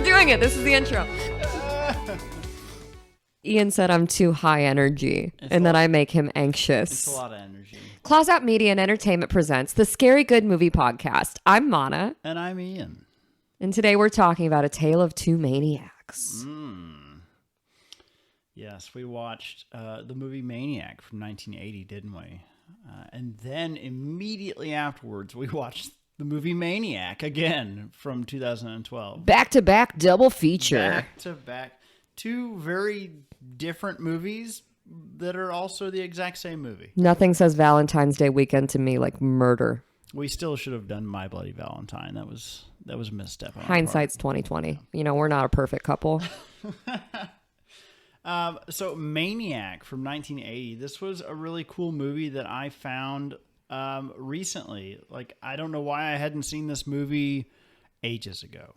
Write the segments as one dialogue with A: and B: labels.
A: We're doing it. This is the intro. Ian said I'm too high energy and that I make him anxious.
B: It's a lot of energy.
A: Claws Out Media and Entertainment presents the Scary Good Movie Podcast. I'm Monna.
B: And I'm Ian.
A: And today we're talking about A Tale of Two Maniacs.
B: Yes, we watched the movie Maniac from 1980, didn't we? And then immediately afterwards, we watched the movie Maniac again from 2012.
A: Back-to-back double feature.
B: Back-to-back. Two very different movies that are also the exact same movie.
A: Nothing says Valentine's Day weekend to me like murder.
B: We still should have done My Bloody Valentine. That was a misstep.
A: Hindsight's 2020. You know, we're not a perfect couple.
B: So Maniac from 1980. This was a really cool movie that I found recently. Like, I don't know why I hadn't seen this movie ages ago.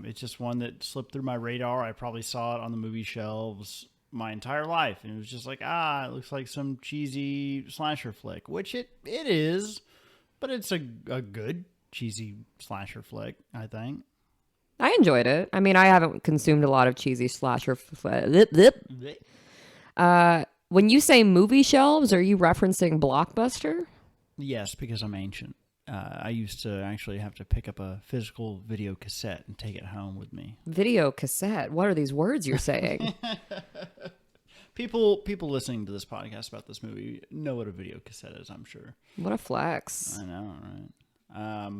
B: It's just one that slipped through my radar. I probably saw it on the movie shelves my entire life, and it was just like, it looks like some cheesy slasher flick, which it is, but it's a good cheesy slasher flick, I think.
A: I enjoyed it. I mean, I haven't consumed a lot of cheesy slasher. When you say movie shelves, are you referencing Blockbuster?
B: Yes, because I'm ancient. I used to actually have to pick up a physical video cassette and take it home with me.
A: Video cassette? What are these words you're saying?
B: People listening to this podcast about this movie know what a video cassette is, I'm sure.
A: What a flex.
B: I know, right?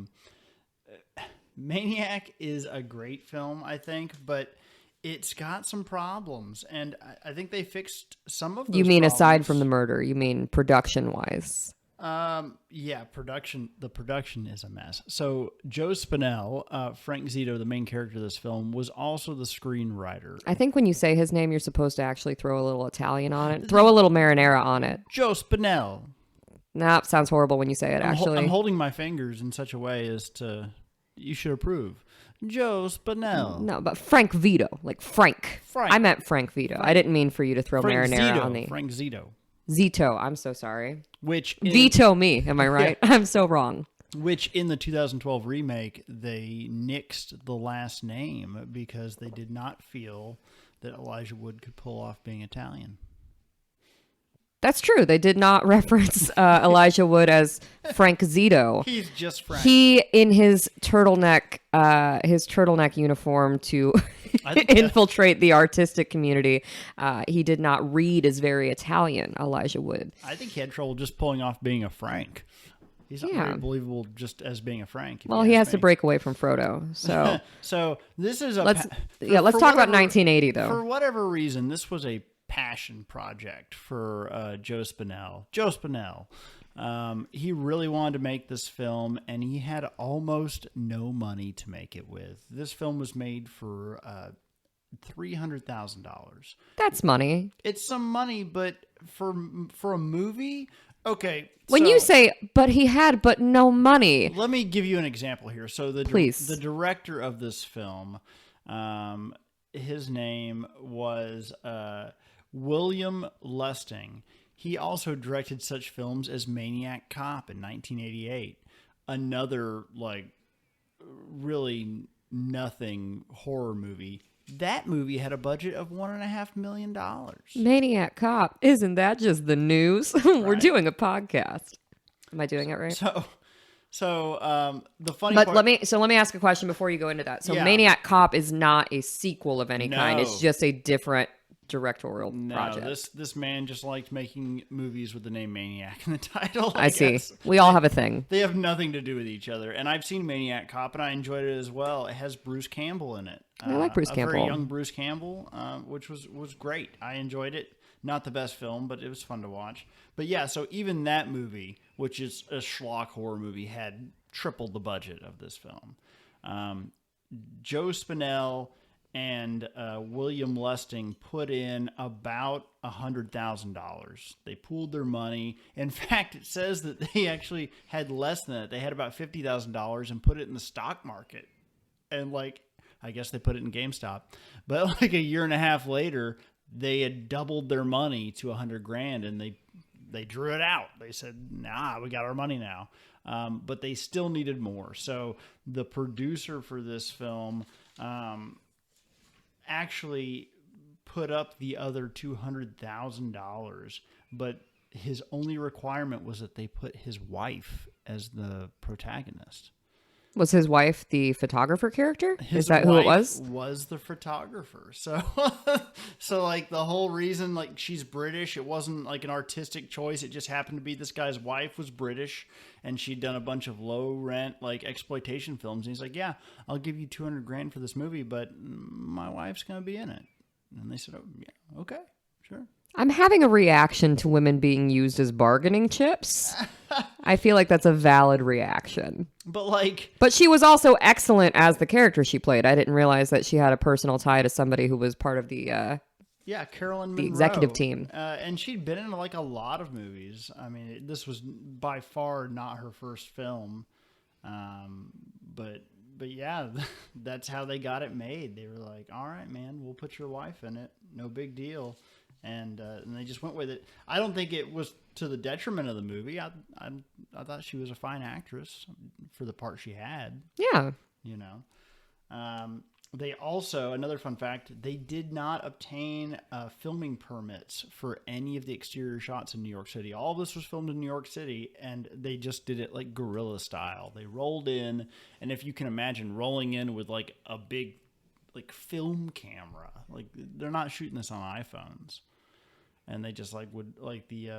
B: Maniac is a great film, I think, but it's got some problems, and I think they fixed some of those
A: You mean
B: problems.
A: Aside from the murder? You mean production-wise?
B: Yeah, the production is a mess. So Joe Spinell, Frank Zito, the main character of this film, was also the screenwriter.
A: I think when you say his name, you're supposed to actually throw a little Italian on it. Throw a little marinara on it.
B: Joe Spinell.
A: Nah, it sounds horrible when you say it, actually.
B: I'm holding my fingers in such a way as to... You should approve. Joe Spinell.
A: No, but Frank Vito. Like Frank. I meant Frank Vito. I didn't mean for you to throw marinara on the...
B: Frank Zito.
A: Zito. I'm so sorry.
B: Veto
A: me. Am I right? Yeah. I'm so wrong.
B: Which in the 2012 remake, they nixed the last name because they did not feel that Elijah Wood could pull off being Italian.
A: That's true. They did not reference Elijah Wood as Frank Zito.
B: He's just Frank.
A: He, in his turtleneck uniform to infiltrate the artistic community, he did not read as very Italian, Elijah Wood.
B: I think he had trouble just pulling off being a Frank. He's not very believable just as being a Frank.
A: Well, he has to break away from Frodo. So,
B: so this is
A: let's talk about 1980 though.
B: For whatever reason, this was a passion project for Joe Spinell. Joe Spinell. He really wanted to make this film, and he had almost no money to make it with. This film was made for $300,000.
A: That's money.
B: It's some money, but for a movie, okay.
A: When you say, but he had but no money.
B: Let me give you an example here. So the director of this film, his name was William Lustig. He also directed such films as Maniac Cop in 1988. Another, like, really nothing horror movie. That movie had a budget of $1.5 million.
A: Maniac Cop. Isn't that just the news? We're doing a podcast. Am I doing it right?
B: So the funny
A: part...
B: Let
A: me ask a question before you go into that. So Maniac Cop is not a sequel of any kind. It's just a different directorial project.
B: This man just liked making movies with the name Maniac in the title.
A: I see. We all have a thing.
B: They have nothing to do with each other. And I've seen Maniac Cop, and I enjoyed it as well. It has Bruce Campbell in it.
A: I like Bruce Campbell.
B: A very young Bruce Campbell, which was great. I enjoyed it. Not the best film, but it was fun to watch. But yeah, so even that movie, which is a schlock horror movie, had tripled the budget of this film. Joe Spinell and William Lustig put in about $100,000. They pooled their money. In fact, it says that they actually had less than that. They had about $50,000 and put it in the stock market. And I guess they put it in GameStop. But like a year and a half later, they had doubled their money to $100,000, and they drew it out. They said, "Nah, we got our money now." But they still needed more. So the producer for this film actually put up the other $200,000, but his only requirement was that they put his wife as the protagonist.
A: Was his wife the photographer character?
B: His
A: Is that who it was?
B: Was the photographer. So, so like the whole reason, like she's British, it wasn't like an artistic choice. It just happened to be this guy's wife was British, and she'd done a bunch of low rent like exploitation films. And he's like, "Yeah, I'll give you $200,000 for this movie, but my wife's gonna be in it." And they said, "Oh, yeah, okay, sure."
A: I'm having a reaction to women being used as bargaining chips. I feel like that's a valid reaction.
B: But
A: she was also excellent as the character she played. I didn't realize that she had a personal tie to somebody who was part of the
B: Carolyn Monroe,
A: the executive team.
B: And she'd been in like a lot of movies. I mean, this was by far not her first film. But yeah, that's how they got it made. They were like, "All right, man, we'll put your wife in it. No big deal." And they just went with it. I don't think it was to the detriment of the movie. I thought she was a fine actress for the part she had.
A: Yeah.
B: You know. They also, another fun fact, they did not obtain filming permits for any of the exterior shots in New York City. All of this was filmed in New York City, and they just did it like guerrilla style. They rolled in, and if you can imagine rolling in with like a big like film camera, like they're not shooting this on iPhones. And they just like would like the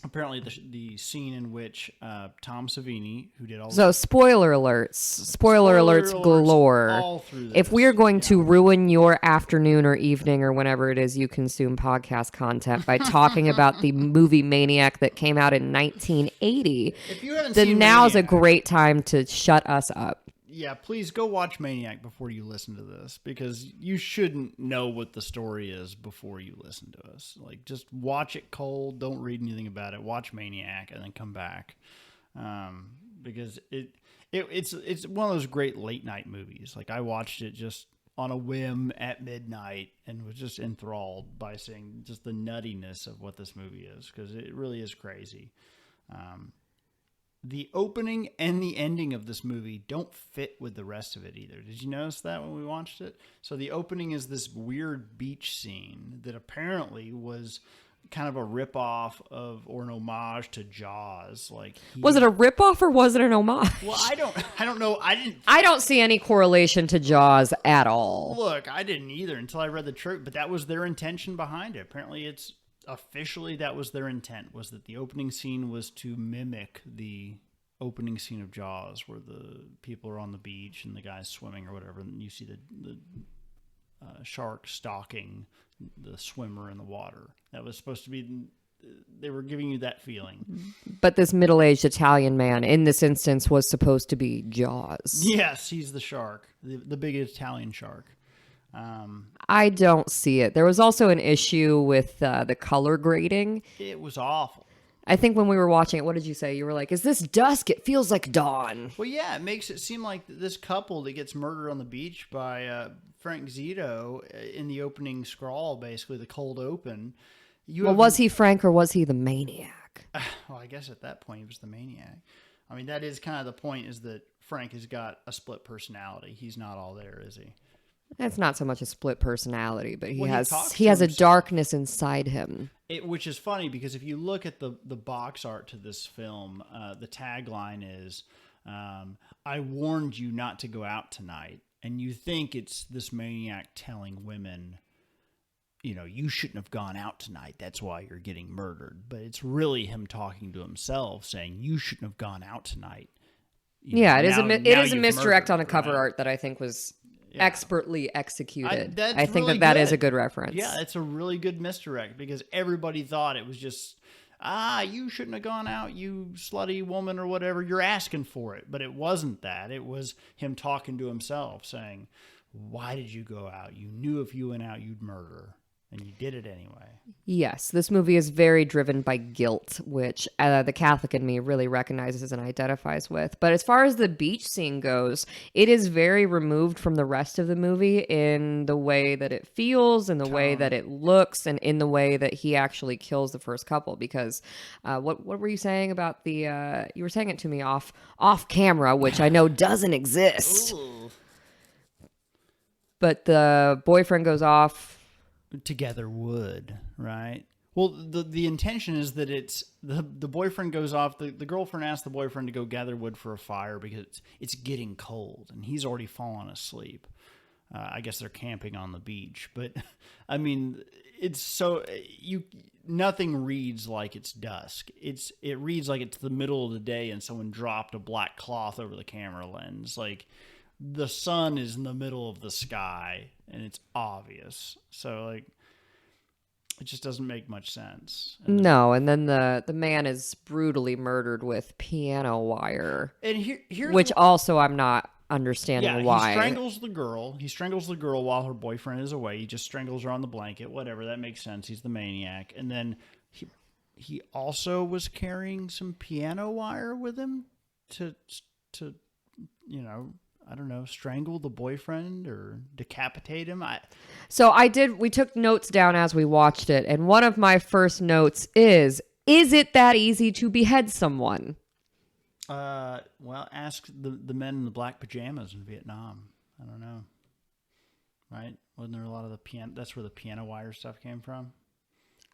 B: apparently the scene in which Tom Savini, who did all
A: spoiler alerts galore.
B: All through this.
A: If we are going to ruin your afternoon or evening or whenever it is you consume podcast content by talking about the movie Maniac that came out in 1980,
B: if you haven't
A: then
B: seen
A: now's
B: Maniac,
A: a great time to shut us up.
B: Yeah, please go watch Maniac before you listen to this, because you shouldn't know what the story is before you listen to us. Like, just watch it cold. Don't read anything about it. Watch Maniac and then come back, because it's one of those great late night movies. Like, I watched it just on a whim at midnight and was just enthralled by seeing just the nuttiness of what this movie is, because it really is crazy. The opening and the ending of this movie don't fit with the rest of it either. Did you notice that when we watched it? So the opening is this weird beach scene that apparently was kind of a ripoff of or an homage to Jaws. Like,
A: was it a ripoff or was it an homage?
B: Well, I don't know.
A: I don't see any correlation to Jaws at all.
B: Look, I didn't either until I read the truth, but that was their intention behind it. Apparently it's officially that was their intent, was that the opening scene was to mimic the opening scene of Jaws, where the people are on the beach and the guy's swimming or whatever, and you see the shark stalking the swimmer in the water. That was supposed to be, they were giving you that feeling.
A: But this middle-aged Italian man in this instance was supposed to be Jaws.
B: Yes, he's the shark, the big Italian shark.
A: I don't see it. There was also an issue with the color grading.
B: It was awful.
A: I think when we were watching it, what did you say? You were like, is this dusk? It feels like dawn.
B: Well, yeah, it makes it seem like this couple that gets murdered on the beach by Frank Zito in the opening scrawl, basically the cold open.
A: Was he Frank or was he the maniac?
B: Well, I guess at that point he was the maniac. I mean, that is kind of the point, is that Frank has got a split personality. He's not all there, is he?
A: That's not so much a split personality, but he has a
B: himself.
A: Darkness inside him.
B: Which is funny, because if you look at the box art to this film, the tagline is, "I warned you not to go out tonight." And you think it's this maniac telling women, you know, you shouldn't have gone out tonight. That's why you're getting murdered. But it's really him talking to himself, saying, you shouldn't have gone out tonight.
A: It is a misdirect on a cover art that I think was expertly executed. I think really that is a good reference.
B: Yeah, it's a really good misdirect, because everybody thought it was just, you shouldn't have gone out, you slutty woman, or whatever. You're asking for it. But it wasn't that. It was him talking to himself, saying, why did you go out? You knew if you went out, you'd murder. And you did it anyway.
A: Yes, this movie is very driven by guilt, which the Catholic in me really recognizes and identifies with. But as far as the beach scene goes, it is very removed from the rest of the movie in the way that it feels, in the way that it looks, and in the way that he actually kills the first couple. Because what were you saying about the... you were saying it to me off camera, which I know doesn't exist.
B: Ooh.
A: but the boyfriend goes off.
B: Together would, right? Well, the intention is that it's the boyfriend goes off. The girlfriend asks the boyfriend to go gather wood for a fire because it's getting cold and he's already fallen asleep. I guess they're camping on the beach, but I mean, it's so nothing reads like it's dusk. It reads like it's the middle of the day and someone dropped a black cloth over the camera lens. Like the sun is in the middle of the sky and it's obvious. So like it just doesn't make much sense.
A: No, and then the man is brutally murdered with piano wire.
B: And here's
A: which also I'm not understanding why.
B: He strangles the girl. He strangles the girl while her boyfriend is away. He just strangles her on the blanket. Whatever, that makes sense. He's the maniac. And then he also was carrying some piano wire with him to I don't know, strangle the boyfriend or decapitate him.
A: We took notes down as we watched it, and one of my first notes is it that easy to behead someone?
B: Well, ask the men in the black pajamas in Vietnam. I don't know. Right? Wasn't there a lot of the piano? That's where the piano wire stuff came from.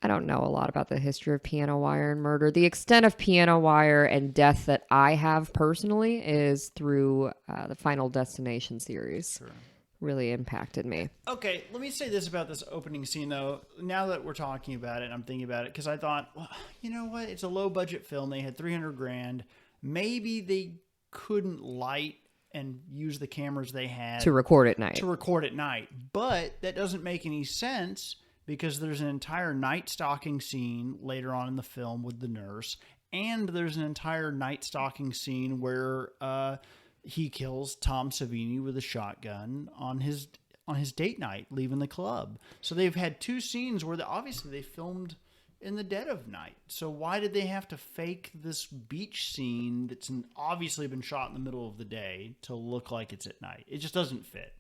A: I don't know a lot about the history of piano wire and murder. The extent of piano wire and death that I have personally is through the Final Destination series.
B: Sure.
A: Really impacted me.
B: Okay, let me say this about this opening scene, though. Now that we're talking about it, I'm thinking about it, because I thought, well, you know what? It's a low-budget film. They had $300,000. Maybe they couldn't light and use the cameras they had
A: to record at night.
B: But that doesn't make any sense, because there's an entire night stalking scene later on in the film with the nurse, and there's an entire night stalking scene where he kills Tom Savini with a shotgun on his date night leaving the club. So they've had two scenes where obviously they filmed in the dead of night. So why did they have to fake this beach scene that's obviously been shot in the middle of the day to look like it's at night? It just doesn't fit.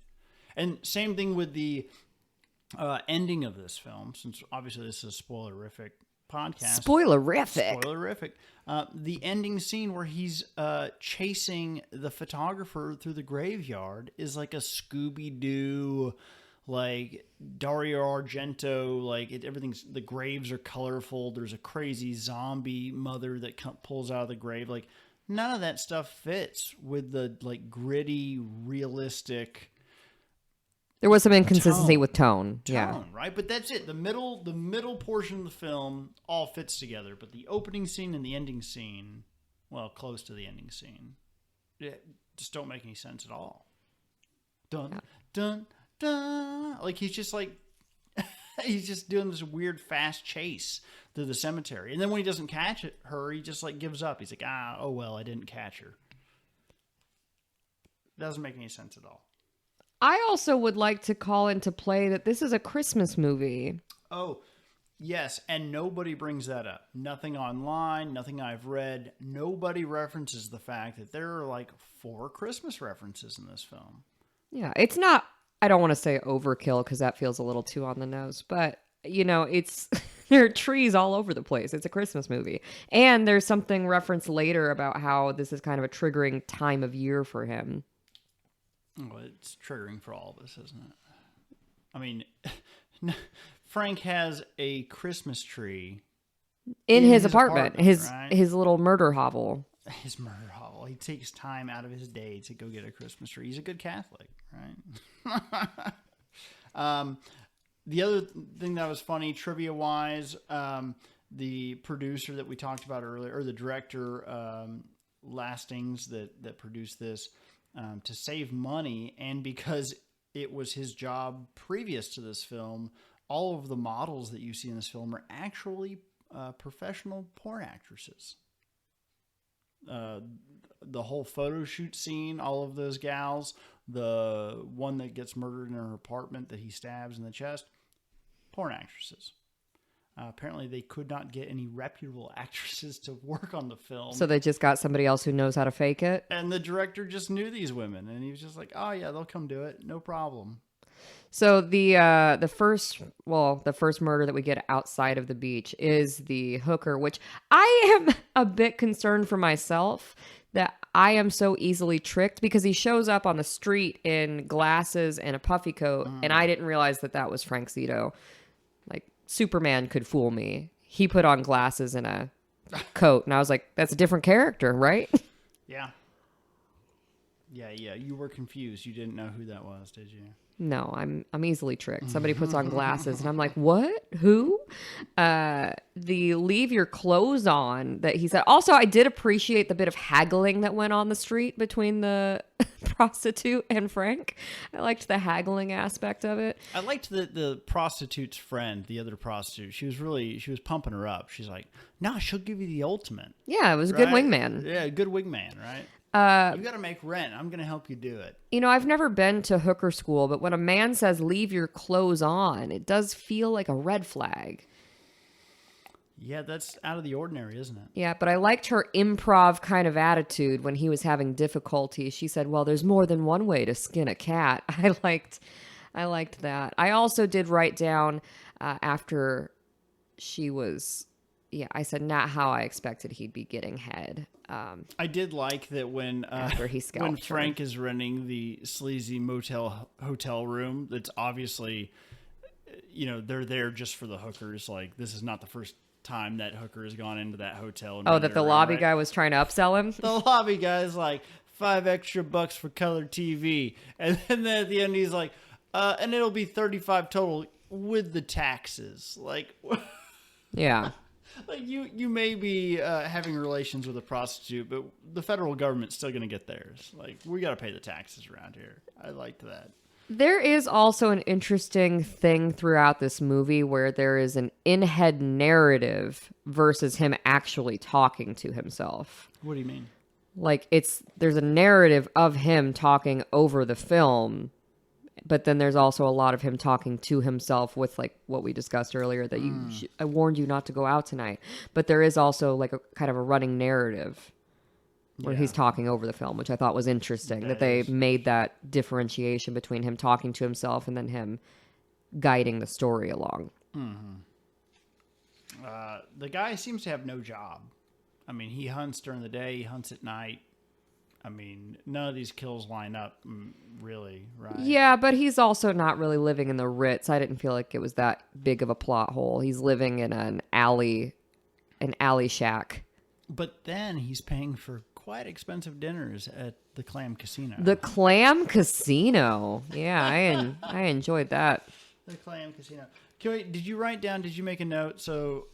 B: And same thing with the ending of this film, since obviously this is a spoilerific podcast. Spoilerific. The ending scene where he's chasing the photographer through the graveyard is like a Scooby-Doo, like Dario Argento, like everything's, the graves are colorful. There's a crazy zombie mother that pulls out of the grave. Like none of that stuff fits with the like gritty, realistic.
A: There was some inconsistency with tone. Yeah.
B: Right? But that's it. The middle portion of the film all fits together. But the opening scene and the ending scene, well, close to the ending scene, just don't make any sense at all. Dun, dun, dun. Like he's just he's just doing this weird fast chase through the cemetery. And then when he doesn't catch her, he just like gives up. He's like, oh well, I didn't catch her. Doesn't make any sense at all.
A: I also would like to call into play that this is a Christmas movie.
B: Oh, yes. And nobody brings that up. Nothing online, nothing I've read. Nobody references the fact that there are like 4 Christmas references in this film.
A: Yeah, it's not, I don't want to say overkill because that feels a little too on the nose, but it's, there are trees all over the place. It's a Christmas movie. And there's something referenced later about how this is kind of a triggering time of year for him.
B: Well, it's triggering for all of us, isn't it? I mean, Frank has a Christmas tree
A: in his apartment, his
B: right?
A: his little murder hovel.
B: His murder hovel. He takes time out of his day to go get a Christmas tree. He's a good Catholic, right? The other thing that was funny, trivia-wise, the producer that we talked about earlier, or the director, Lastings, that produced this, to save money, and because it was his job previous to this film, all of the models that you see in this film are actually professional porn actresses. The whole photo shoot scene, all of those gals, the one that gets murdered in her apartment that he stabs in the chest, porn actresses. Apparently, they could not get any reputable actresses to work on the film.
A: So they just got somebody else who knows how to fake it?
B: And the director just knew these women. And he was just like, oh, yeah, they'll come do it. No problem.
A: So the first murder that we get outside of the beach is the hooker, which I am a bit concerned for myself that I am so easily tricked because he shows up on the street in glasses and a puffy coat, and I didn't realize that that was Frank Zito. Like, Superman could fool me. He put on glasses and a coat, and I was like, that's a different character, right?
B: Yeah. Yeah. You were confused. You didn't know who that was, did you?
A: No, I'm easily tricked. Somebody puts on glasses and I'm like, what? Who? The leave your clothes on that he said. Also, I did appreciate the bit of haggling that went on the street between the prostitute and Frank. I liked the haggling aspect of it.
B: I liked the prostitute's friend, the other prostitute. She was pumping her up. She's like, nah, she'll give you the ultimate.
A: Yeah, it was a good wingman.
B: Yeah, good wingman, right? You got to make rent. I'm going to help you do it.
A: You know, I've never been to hooker school, but when a man says leave your clothes on, it does feel like a red flag.
B: Yeah, that's out of the ordinary, isn't it?
A: Yeah, but I liked her improv kind of attitude when he was having difficulty. She said, well, there's more than one way to skin a cat. I liked that. I also did write down after she was... Yeah, I said not how I expected he'd be getting head.
B: I did like that when
A: after he scalped
B: when Frank is renting the sleazy hotel room. That's obviously, they're there just for the hookers. Like, this is not the first time that hooker has gone into that hotel. And
A: that the lobby guy was trying to upsell him.
B: The lobby guy's like $5 extra for color TV, and then at the end he's like, and it'll be $35 total with the taxes. Like,
A: yeah.
B: Like you may be having relations with a prostitute, but the federal government's still going to get theirs. Like, we got to pay the taxes around here. I liked that.
A: There is also an interesting thing throughout this movie where there is an in-head narrative versus him actually talking to himself.
B: What do you mean?
A: Like, there's a narrative of him talking over the film, but then there's also a lot of him talking to himself with, like, what we discussed earlier, that I warned you not to go out tonight. But there is also, like, a kind of a running narrative where he's talking over the film, which I thought was interesting, that they made that differentiation between him talking to himself and then him guiding the story along.
B: Mm-hmm. The guy seems to have no job. I mean, he hunts during the day, he hunts at night. I mean, none of these kills line up, really, right?
A: Yeah, but he's also not really living in the Ritz. I didn't feel like it was that big of a plot hole. He's living in an alley shack.
B: But then he's paying for quite expensive dinners at the Clam Casino.
A: The Clam Casino. Yeah, I enjoyed that.
B: The Clam Casino. Did you make a note? So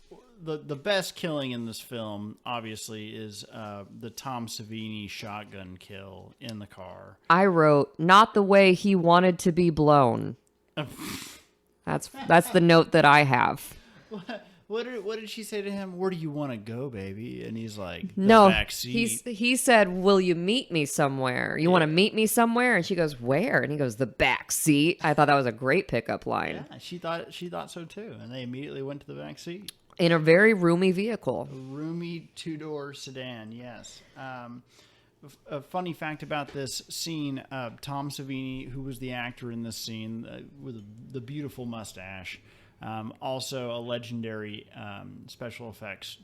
B: the best killing in this film, obviously, is the Tom Savini shotgun kill in the car.
A: I wrote, not the way he wanted to be blown. That's the note that I have.
B: What did she say to him? Where do you want to go, baby? And he's like,
A: no,
B: back seat.
A: He said, will you meet me somewhere? You want to meet me somewhere? And she goes, where? And he goes, the back seat. I thought that was a great pickup line.
B: Yeah, she thought so too. And they immediately went to the back seat.
A: In a very roomy vehicle.
B: A roomy 2-door sedan, yes. A funny fact about this scene, Tom Savini, who was the actor in this scene with the beautiful mustache, also a legendary special effects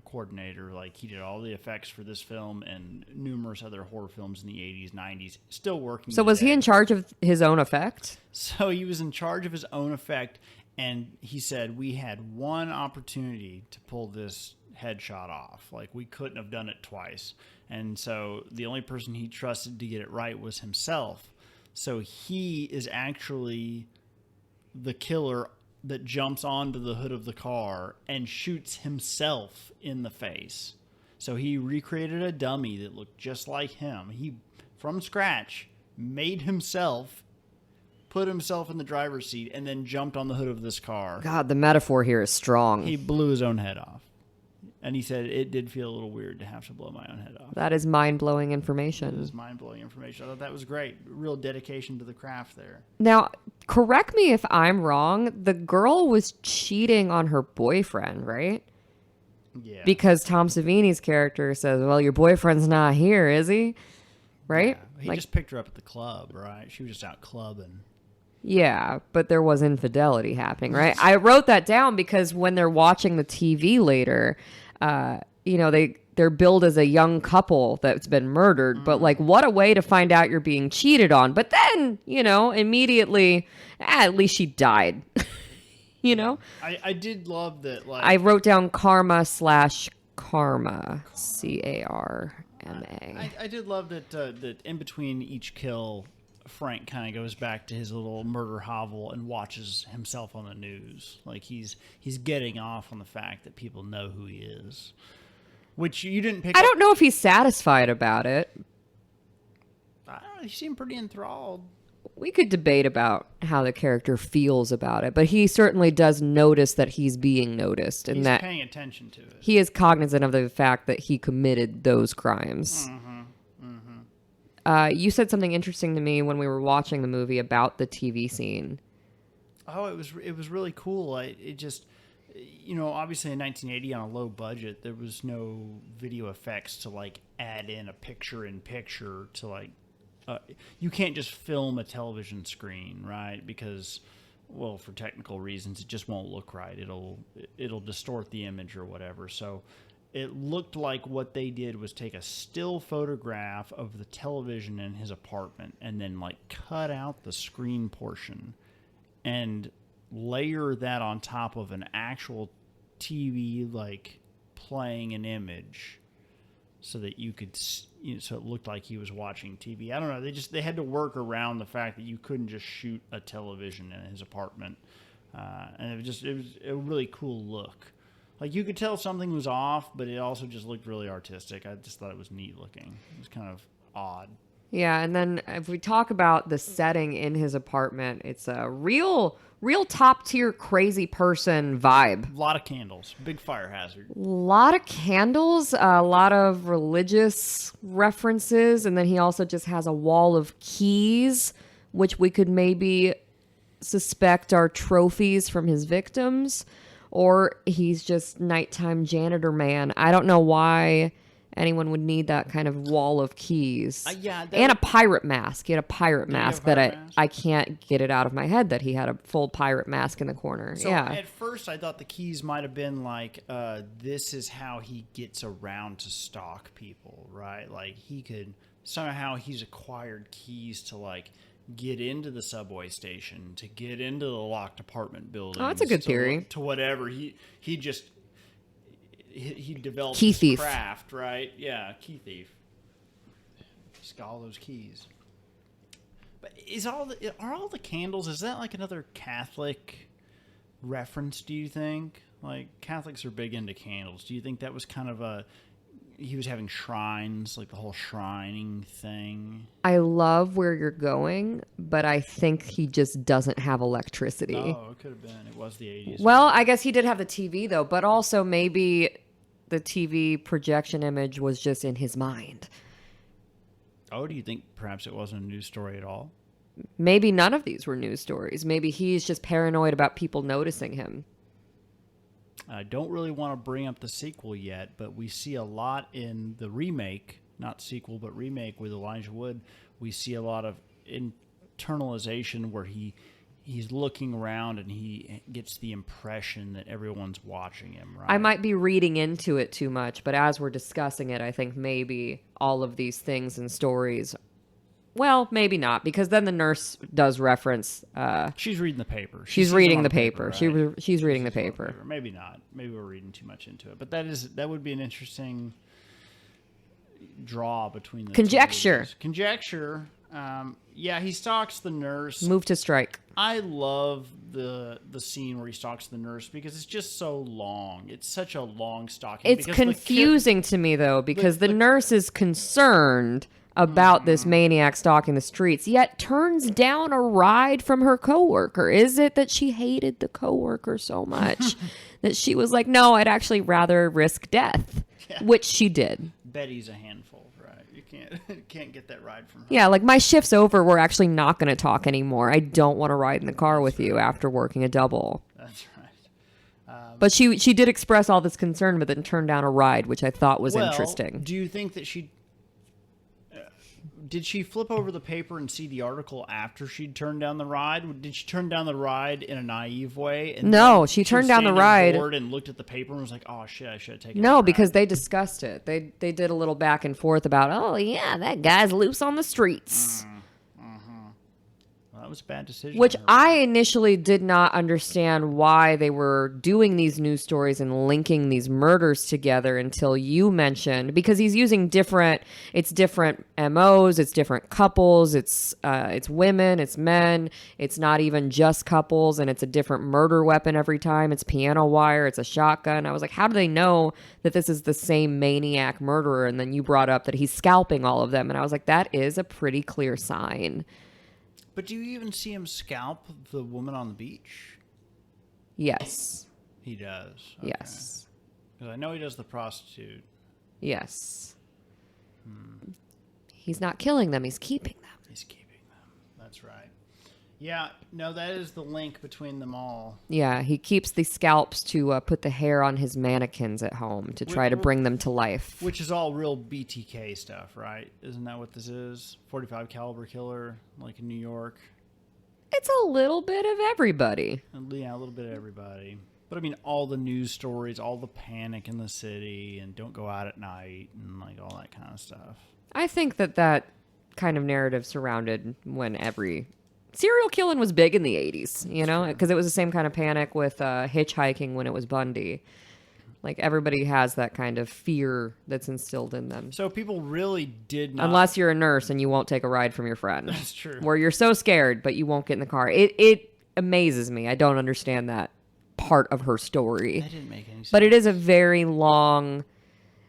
B: coordinator. Like, he did all the effects for this film and numerous other horror films in the 80s, 90s, still working.
A: So was he in charge of his own effect?
B: So he was in charge of his own effect, and he said, we had one opportunity to pull this headshot off. Like, we couldn't have done it twice. And so the only person he trusted to get it right was himself. So he is actually the killer that jumps onto the hood of the car and shoots himself in the face. So he recreated a dummy that looked just like him. He, from scratch, made himself, put himself in the driver's seat, and then jumped on the hood of this car.
A: God, the metaphor here is strong.
B: He blew his own head off. And he said, it did feel a little weird to have to blow my own head off.
A: That is mind-blowing information.
B: That is mind-blowing information. I thought that was great. Real dedication to the craft there.
A: Now, correct me if I'm wrong. The girl was cheating on her boyfriend, right?
B: Yeah.
A: Because Tom Savini's character says, well, your boyfriend's not here, is he? Right?
B: Yeah. He just picked her up at the club, right? She was just out clubbing.
A: Yeah, but there was infidelity happening, right? I wrote that down because when they're watching the TV later, they're billed as a young couple that's been murdered, but like, what a way to find out you're being cheated on. But then, immediately, at least she died.
B: I did love that. Like,
A: I wrote down karma/karma, Carma.
B: I did love that. That in between each kill, Frank kind of goes back to his little murder hovel and watches himself on the news. Like he's getting off on the fact that people know who he is. Which you didn't pick
A: I
B: up.
A: don't know if he's satisfied about it.
B: I don't know. He seemed pretty enthralled.
A: We could debate about how the character feels about it, but he certainly does notice that he's being noticed, and
B: He's
A: that
B: paying attention to it.
A: he is cognizant of the fact that he committed those crimes. You said something interesting to me when we were watching the movie about the TV scene.
B: Oh, it was really cool. It just, obviously in 1980 on a low budget, there was no video effects to like add in a picture-in-picture to like. You can't just film a television screen, right? Because, well, for technical reasons, it just won't look right. It'll distort the image or whatever. So it looked like what they did was take a still photograph of the television in his apartment and then like cut out the screen portion and layer that on top of an actual TV, like playing an image, so that you could, so it looked like he was watching TV. I don't know. They had to work around the fact that you couldn't just shoot a television in his apartment, and it was a really cool look. Like you could tell something was off, but it also just looked really artistic. I just thought it was neat looking. It was kind of odd.
A: Yeah, and then if we talk about the setting in his apartment, it's a real top tier crazy person vibe.
B: A lot of candles, big fire hazard.
A: A lot of candles, a lot of religious references, and then he also just has a wall of keys, which we could maybe suspect are trophies from his victims, or he's just nighttime janitor man. I don't know why anyone would need that kind of wall of keys. And a pirate mask. He had a pirate mask that I can't get it out of my head that he had a full pirate mask in the corner.
B: So
A: yeah.
B: At first I thought the keys might have been like, this is how he gets around to stalk people, right? Like he's acquired keys to like get into the subway station, to get into the locked apartment building.
A: Oh, that's a good theory.
B: To whatever. He developed
A: key
B: this
A: thief.
B: craft, right? Yeah, key thief. Just got all those keys. But are all the candles? Is that like another Catholic reference? Do you think? Like Catholics are big into candles. Do you think that was kind of he was having shrines, like the whole shrining thing?
A: I love where you're going, but I think he just doesn't have electricity.
B: Oh, it could have been. It was the 80s.
A: Well, I guess he did have the TV though, but also maybe the TV projection image was just in his mind.
B: Oh, do you think perhaps it wasn't a news story at all?
A: Maybe none of these were news stories. Maybe he's just paranoid about people noticing him.
B: I don't really want to bring up the sequel yet, but we see a lot in the remake, not sequel, but remake with Elijah Wood. We see a lot of internalization where he's looking around and he gets the impression that everyone's watching him, right?
A: I might be reading into it too much, but as we're discussing it, I think maybe all of these things and stories, well, maybe not, because then the nurse does reference...
B: she's reading the paper.
A: She's reading the paper.
B: Right?
A: She's reading the paper.
B: Maybe not. Maybe we're reading too much into it. But that would be an interesting draw between the
A: Conjecture.
B: two Conjecture. Yeah, he stalks the nurse.
A: Move to strike.
B: I love the scene where he stalks the nurse because it's just so long. It's such a long stalking.
A: It's confusing to me, though, because the nurse is concerned about this maniac stalking the streets, yet turns down a ride from her coworker. Is it that she hated the coworker so much that she was like, no, I'd actually rather risk death, which she did.
B: Betty's a handful, right? You can't get that ride from her.
A: Yeah, like my shift's over. We're actually not going to talk anymore. I don't want to ride in the car with you after working a double.
B: That's right.
A: But she did express all this concern, but then turned down a ride, which I thought was interesting.
B: Do you think that did she flip over the paper and see the article after she'd turned down the ride? Did she turn down the ride in a naive way? And
A: No, she turned down the ride
B: and looked at the paper and was like, "Oh shit, I should have taken."
A: No, because they discussed it. They did a little back and forth about, oh yeah, that guy's loose on the streets.
B: Well, that was a bad decision.
A: Which I initially did not understand why they were doing these news stories and linking these murders together until you mentioned, because he's using different MOs, it's different couples, it's women, it's men, it's not even just couples, and it's a different murder weapon every time. It's piano wire, it's a shotgun. I was like, how do they know that this is the same maniac murderer? And then you brought up that he's scalping all of them, and I was like, that is a pretty clear sign.
B: But do you even see him scalp the woman on the beach?
A: Yes.
B: He does. Okay.
A: Yes.
B: Because I know he does the prostitute.
A: Yes. He's not killing them. He's keeping them.
B: He's keeping them. That's right. Yeah. No, that is the link between them all.
A: Yeah, he keeps the scalps to put the hair on his mannequins at home to try to bring them to life.
B: Which is all real BTK stuff, right? Isn't that what this is? 45 caliber killer, like in New York.
A: It's a little bit of everybody.
B: Yeah, a little bit of everybody. But I mean, all the news stories, all the panic in the city, and don't go out at night, and like all that kind of stuff.
A: I think that kind of narrative surrounded when every serial killing was big in the 80s, you know, because it was the same kind of panic with hitchhiking when it was Bundy. Like, everybody has that kind of fear that's instilled in them.
B: So people really did not...
A: Unless you're a nurse and you won't take a ride from your friend.
B: That's true.
A: Where you're so scared, but you won't get in the car. It amazes me. I don't understand that part of her story.
B: That didn't make any sense.
A: But it is a very long...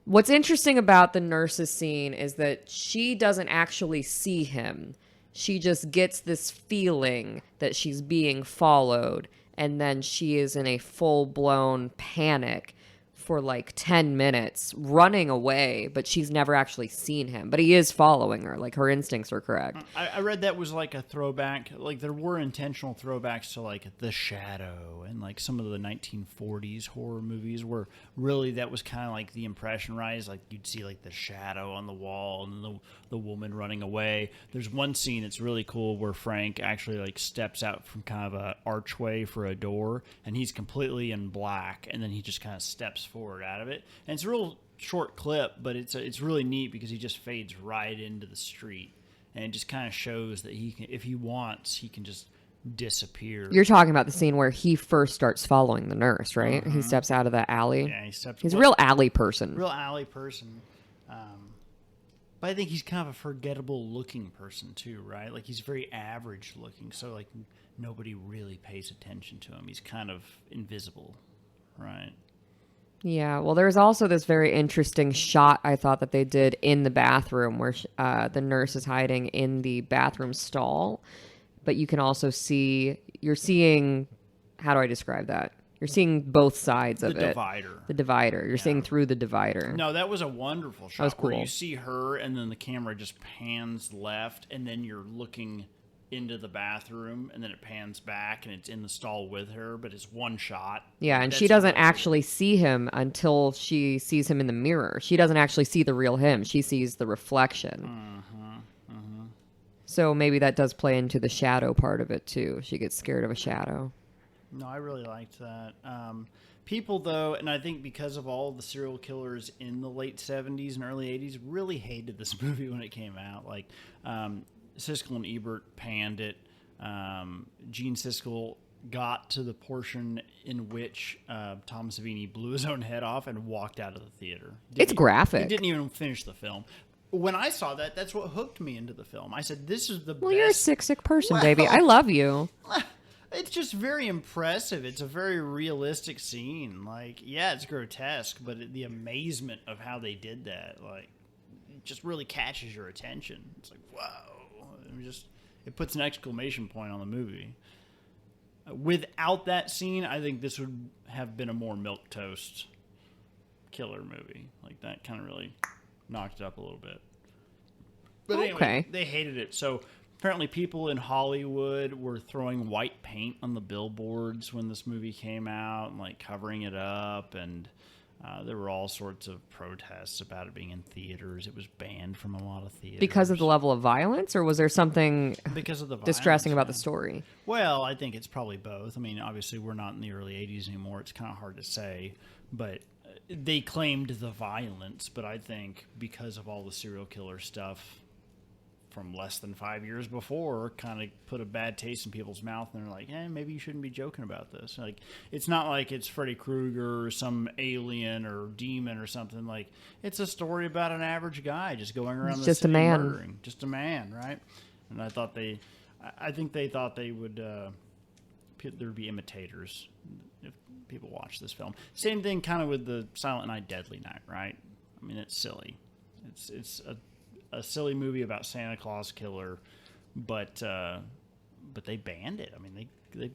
A: What's interesting about the nurse's scene is that she doesn't actually see him. She just gets this feeling that she's being followed, and then she is in a full-blown panic for like 10 minutes, running away, but she's never actually seen him. But he is following her. Like, her instincts are correct.
B: I read that was like a throwback. Like, there were intentional throwbacks to like The Shadow and like some of the 1940s horror movies where really that was kind of like the impression, right? Is like you'd see like the shadow on the wall and the woman running away. There's one scene that's really cool where Frank actually like steps out from kind of a archway for a door, and he's completely in black, and then he just kind of steps forward out of it. And it's a real short clip, but it's really neat because he just fades right into the street, and it just kind of shows that he can, if he wants, he can just disappear.
A: You're talking about the scene where he first starts following the nurse, right? He steps out of that alley.
B: Yeah,
A: he's a real alley person.
B: Real alley person. But I think he's kind of a forgettable looking person too, right? Like, he's very average looking, so like nobody really pays attention to him. He's kind of invisible, right?
A: Yeah, well, there's also this very interesting shot I thought that they did in the bathroom where the nurse is hiding in the bathroom stall. But you can also see, you're seeing, how do I describe that? You're seeing both sides of it. The divider. The divider. You're seeing through the divider.
B: No, that was a wonderful shot.
A: That was cool.
B: Where you see her and then the camera just pans left and then you're looking into the bathroom and then it pans back and it's in the stall with her, but it's one shot.
A: Yeah, and she doesn't actually see him until she sees him in the mirror. She doesn't actually see the real him. She sees the reflection. So maybe that does play into the shadow part of it too. She gets scared of a shadow.
B: No, I really liked that. People, though, and I think because of all the serial killers in the late 70s and early 80s, really hated this movie when it came out. Like, Siskel and Ebert panned it. Gene Siskel got to the portion in which Tom Savini blew his own head off and walked out of the theater.
A: It's graphic.
B: He didn't even finish the film. When I saw that, that's what hooked me into the film. I said, this is the best.
A: Well, you're a sick person, baby. I love you.
B: It's just very impressive. It's a very realistic scene. Like, yeah, it's grotesque, but the amazement of how they did that, like, it just really catches your attention. It's like, whoa. It puts an exclamation point on the movie. Without that scene, I think this would have been a more milquetoast killer movie. Like, that kind of really knocked it up a little bit. But anyway, they hated it. So apparently people in Hollywood were throwing white paint on the billboards when this movie came out and like covering it up. And There were all sorts of protests about it being in theaters. It was banned from a lot of theaters.
A: Because of the level of violence, or was there something
B: because of the
A: distressing about the
B: violence,
A: story?
B: Well, I think it's probably both. I mean, obviously, we're not in the early 80s anymore. It's kind of hard to say. But they claimed the violence. But I think because of all the serial killer stuff from less than 5 years before, kind of put a bad taste in people's mouth, and they're like, maybe you shouldn't be joking about this. Like, it's not like it's Freddy Krueger or some alien or demon or something. Like, it's a story about an average guy just going around the
A: just
B: city
A: a man.
B: murdering. Just a man, right? And I think they thought they would, there'd be imitators if people watch this film. Same thing kind of with the Silent Night, Deadly Night, right? I mean, it's silly. It's a silly movie about Santa Claus killer, but they banned it. I mean, they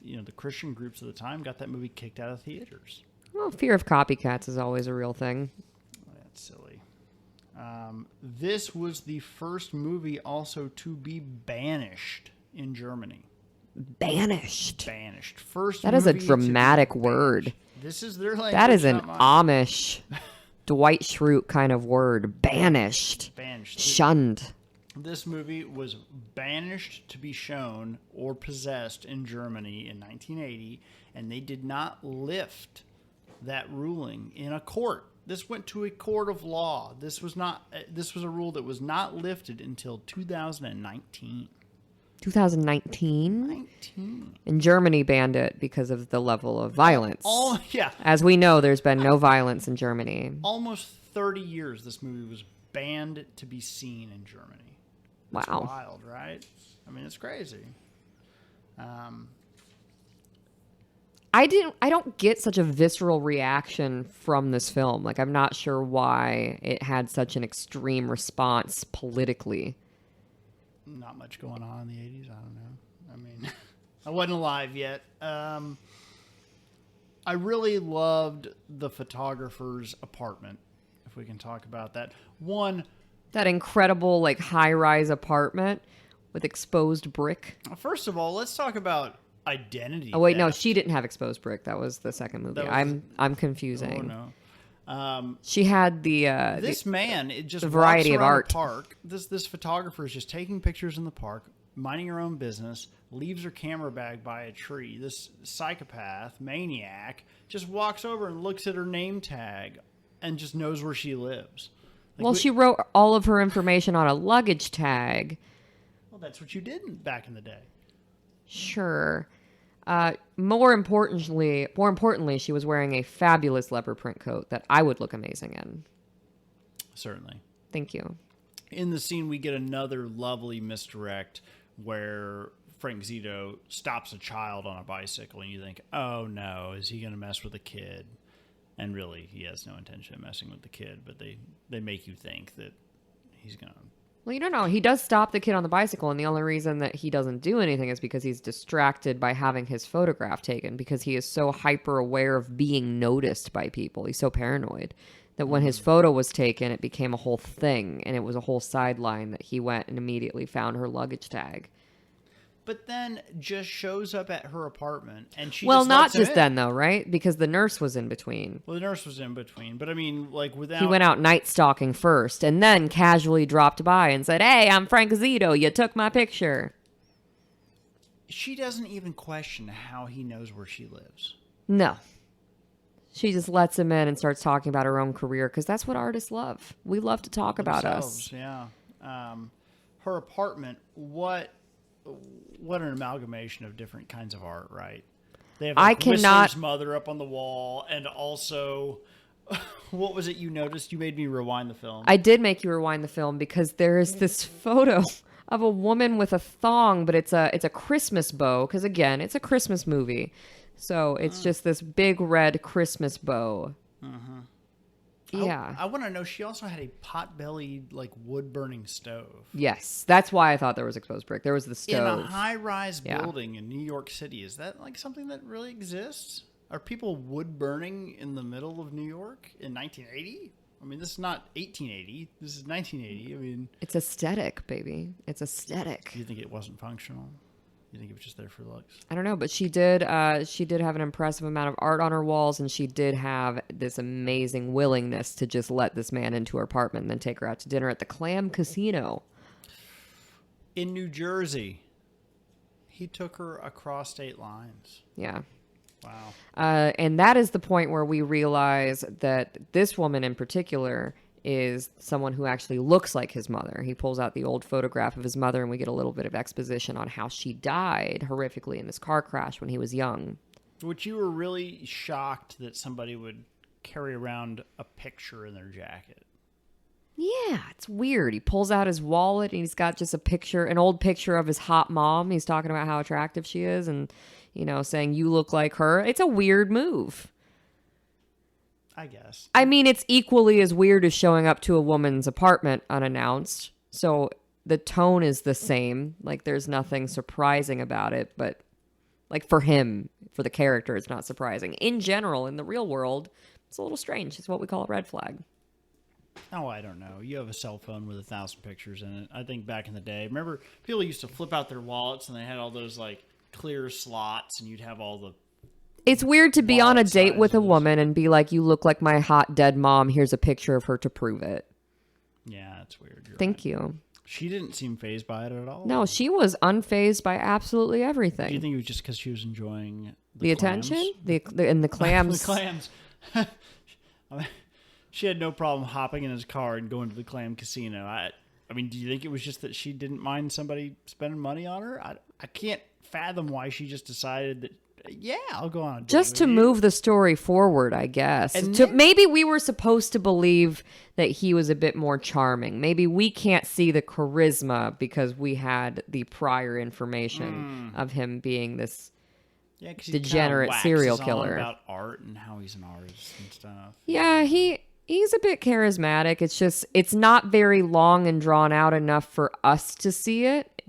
B: the Christian groups at the time got that movie kicked out of theaters.
A: Well, fear of copycats is always a real thing.
B: That's silly. This was the first movie also to be banished in Germany.
A: Banished.
B: Banished. First.
A: That is a
B: movie to be
A: dramatic
B: banished.
A: word.
B: This is their language.
A: That is an
B: not mine.
A: Amish Dwight Schrute kind of word. Banished.
B: Banished.
A: Shunned.
B: This movie was banished to be shown or possessed in Germany in 1980, and they did not lift that ruling in a court. This went to a court of law. This was a rule that was not lifted until 2019.
A: 2019?
B: 19.
A: And Germany banned it because of the level of violence.
B: Yeah.
A: As we know, there's been no violence in Germany.
B: Almost 30 years this movie was banned to be seen in Germany. That's
A: wow.
B: Wild, right? I mean, it's crazy.
A: I don't get such a visceral reaction from this film. Like, I'm not sure why it had such an extreme response politically.
B: Not much going on in the 80s. I don't know. I mean, I wasn't alive yet. I really loved the photographer's apartment, if we can talk about that.
A: That incredible, like, high-rise apartment with exposed brick.
B: First of all, let's talk about identity.
A: Oh, wait, no,
B: theft.
A: she didn't have exposed brick. That was the second movie. I'm confusing.
B: Oh, no.
A: She had
B: This man, it just
A: the variety
B: walks
A: of
B: around
A: art.
B: the park. This photographer is just taking pictures in the park, minding her own business, leaves her camera bag by a tree. This psychopath, maniac, just walks over and looks at her name tag and just knows where she lives. Like,
A: she wrote all of her information on a luggage tag.
B: Well, that's what you did back in the day.
A: Sure. More importantly, she was wearing a fabulous leopard print coat that I would look amazing in.
B: Certainly.
A: Thank you.
B: In the scene, we get another lovely misdirect where Frank Zito stops a child on a bicycle, and you think, oh no, is he going to mess with a kid? And really, he has no intention of messing with the kid, but they make you think that he's going to.
A: Well, you don't know. He does stop the kid on the bicycle, and the only reason that he doesn't do anything is because he's distracted by having his photograph taken, because he is so hyper aware of being noticed by people. He's so paranoid that when his photo was taken, it became a whole thing, and it was a whole sideline that he went and immediately found her luggage tag.
B: But then just shows up at her apartment, and she
A: Well,
B: just
A: not
B: lets him
A: just
B: in.
A: then, though, right? Because the nurse was in between.
B: Well, the nurse was in between, but I mean, like, without...
A: He went out night stalking first, and then casually dropped by and said, "Hey, I'm Frank Zito. You took my picture."
B: She doesn't even question how he knows where she lives.
A: No. She just lets him in and starts talking about her own career, because that's what artists love. We love to talk about us.
B: Yeah. Her apartment, what an amalgamation of different kinds of art, right? They have like Whistler's mother up on the wall, and also, what was it you noticed? You made me rewind the film.
A: I did make you rewind the film because there is this photo of a woman with a thong, but it's a Christmas bow, because again, it's a Christmas movie. So it's just this big red Christmas bow. Yeah.
B: I want to know, she also had a pot-bellied, like, wood-burning stove.
A: Yes. That's why I thought there was exposed brick. There was the stove.
B: In a high-rise building in New York City. Is that, like, something that really exists? Are people wood-burning in the middle of New York in 1980? I mean, this is not 1880. This is 1980. I mean...
A: It's aesthetic, baby. It's aesthetic.
B: Do you think it wasn't functional? You think it was just there for looks?
A: I don't know, but she did have an impressive amount of art on her walls, and she did have this amazing willingness to just let this man into her apartment and then take her out to dinner at the Clam Casino.
B: In New Jersey. He took her across state lines.
A: Yeah.
B: Wow.
A: And that is the point where we realize that this woman in particular is someone who actually looks like his mother. He pulls out the old photograph of his mother, and we get a little bit of exposition on how she died horrifically in this car crash when he was young.
B: Which you were really shocked that somebody would carry around a picture in their jacket.
A: Yeah, it's weird. He pulls out his wallet, and he's got just an old picture of his hot mom. He's talking about how attractive she is and, saying, you look like her. It's a weird move.
B: I guess.
A: I mean, it's equally as weird as showing up to a woman's apartment unannounced. So the tone is the same. Like, there's nothing surprising about it. But, like, for him, for the character, it's not surprising. In general, in the real world, it's a little strange. It's what we call a red flag.
B: Oh, I don't know. You have a cell phone with 1,000 pictures in it. I think back in the day, remember people used to flip out their wallets and they had all those, like, clear slots, and you'd have all the...
A: It's weird to be on a date with a
B: sizes.
A: woman and be like, you look like my hot dead mom. Here's a picture of her to prove it.
B: Yeah, that's weird.
A: Thank you.
B: She didn't seem fazed by it at all.
A: No, she was unfazed by absolutely everything.
B: Do you think it was just because she was enjoying
A: the attention? And the clams.
B: The clams. I mean, she had no problem hopping in his car and going to the Clam Casino. I mean, do you think it was just that she didn't mind somebody spending money on her? I can't fathom why she just decided that, yeah, I'll go on a date
A: Just to
B: with you.
A: move the story forward, I guess.
B: And
A: To,
B: then-
A: maybe we were supposed to believe that he was a bit more charming. Maybe we can't see the charisma because we had the prior information of him being this
B: Yeah, 'cause he
A: degenerate
B: kinda
A: serial
B: waxes on
A: killer.
B: about art and how he's an artist and stuff.
A: Yeah, he's a bit charismatic. It's just, it's not very long and drawn out enough for us to see it.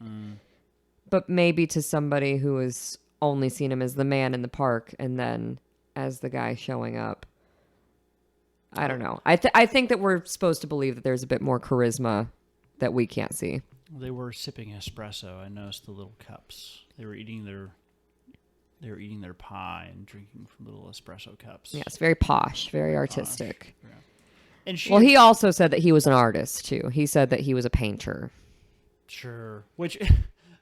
A: But maybe to somebody who has only seen him as the man in the park and then as the guy showing up. I don't know. I think that we're supposed to believe that there's a bit more charisma that we can't see.
B: They were sipping espresso. I noticed the little cups. They were eating their pie and drinking from little espresso cups.
A: Yes, very posh, very artistic.
B: Yeah. And she,
A: Well, he also said that he was an artist too. He said that he was a painter.
B: sure, which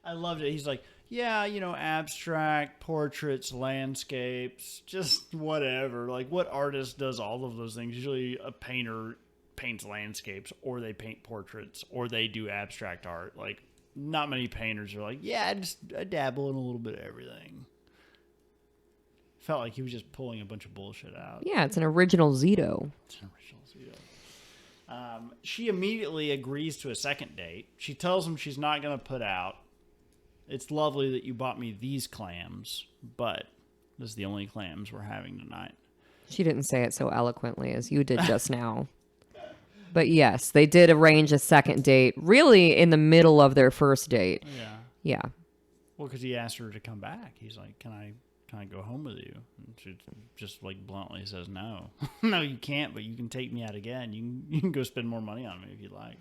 B: I loved it. He's like, yeah, abstract portraits, landscapes, just whatever. Like, what artist does all of those things? Usually, a painter paints landscapes, or they paint portraits, or they do abstract art. Like, not many painters are like, yeah, I dabble in a little bit of everything. Felt like he was just pulling a bunch of bullshit out.
A: Yeah, it's an original Zito.
B: It's an original Zito. She immediately agrees to a second date. She tells him she's not going to put out. It's lovely that you bought me these clams, but this is the only clams we're having tonight.
A: She didn't say it so eloquently as you did just now. But yes, they did arrange a second date, really in the middle of their first date.
B: Yeah.
A: Yeah.
B: Well, because he asked her to come back. He's like, can I go home with you? And she just like bluntly says no. No, you can't, but you can take me out again. You can go spend more money on me if you like.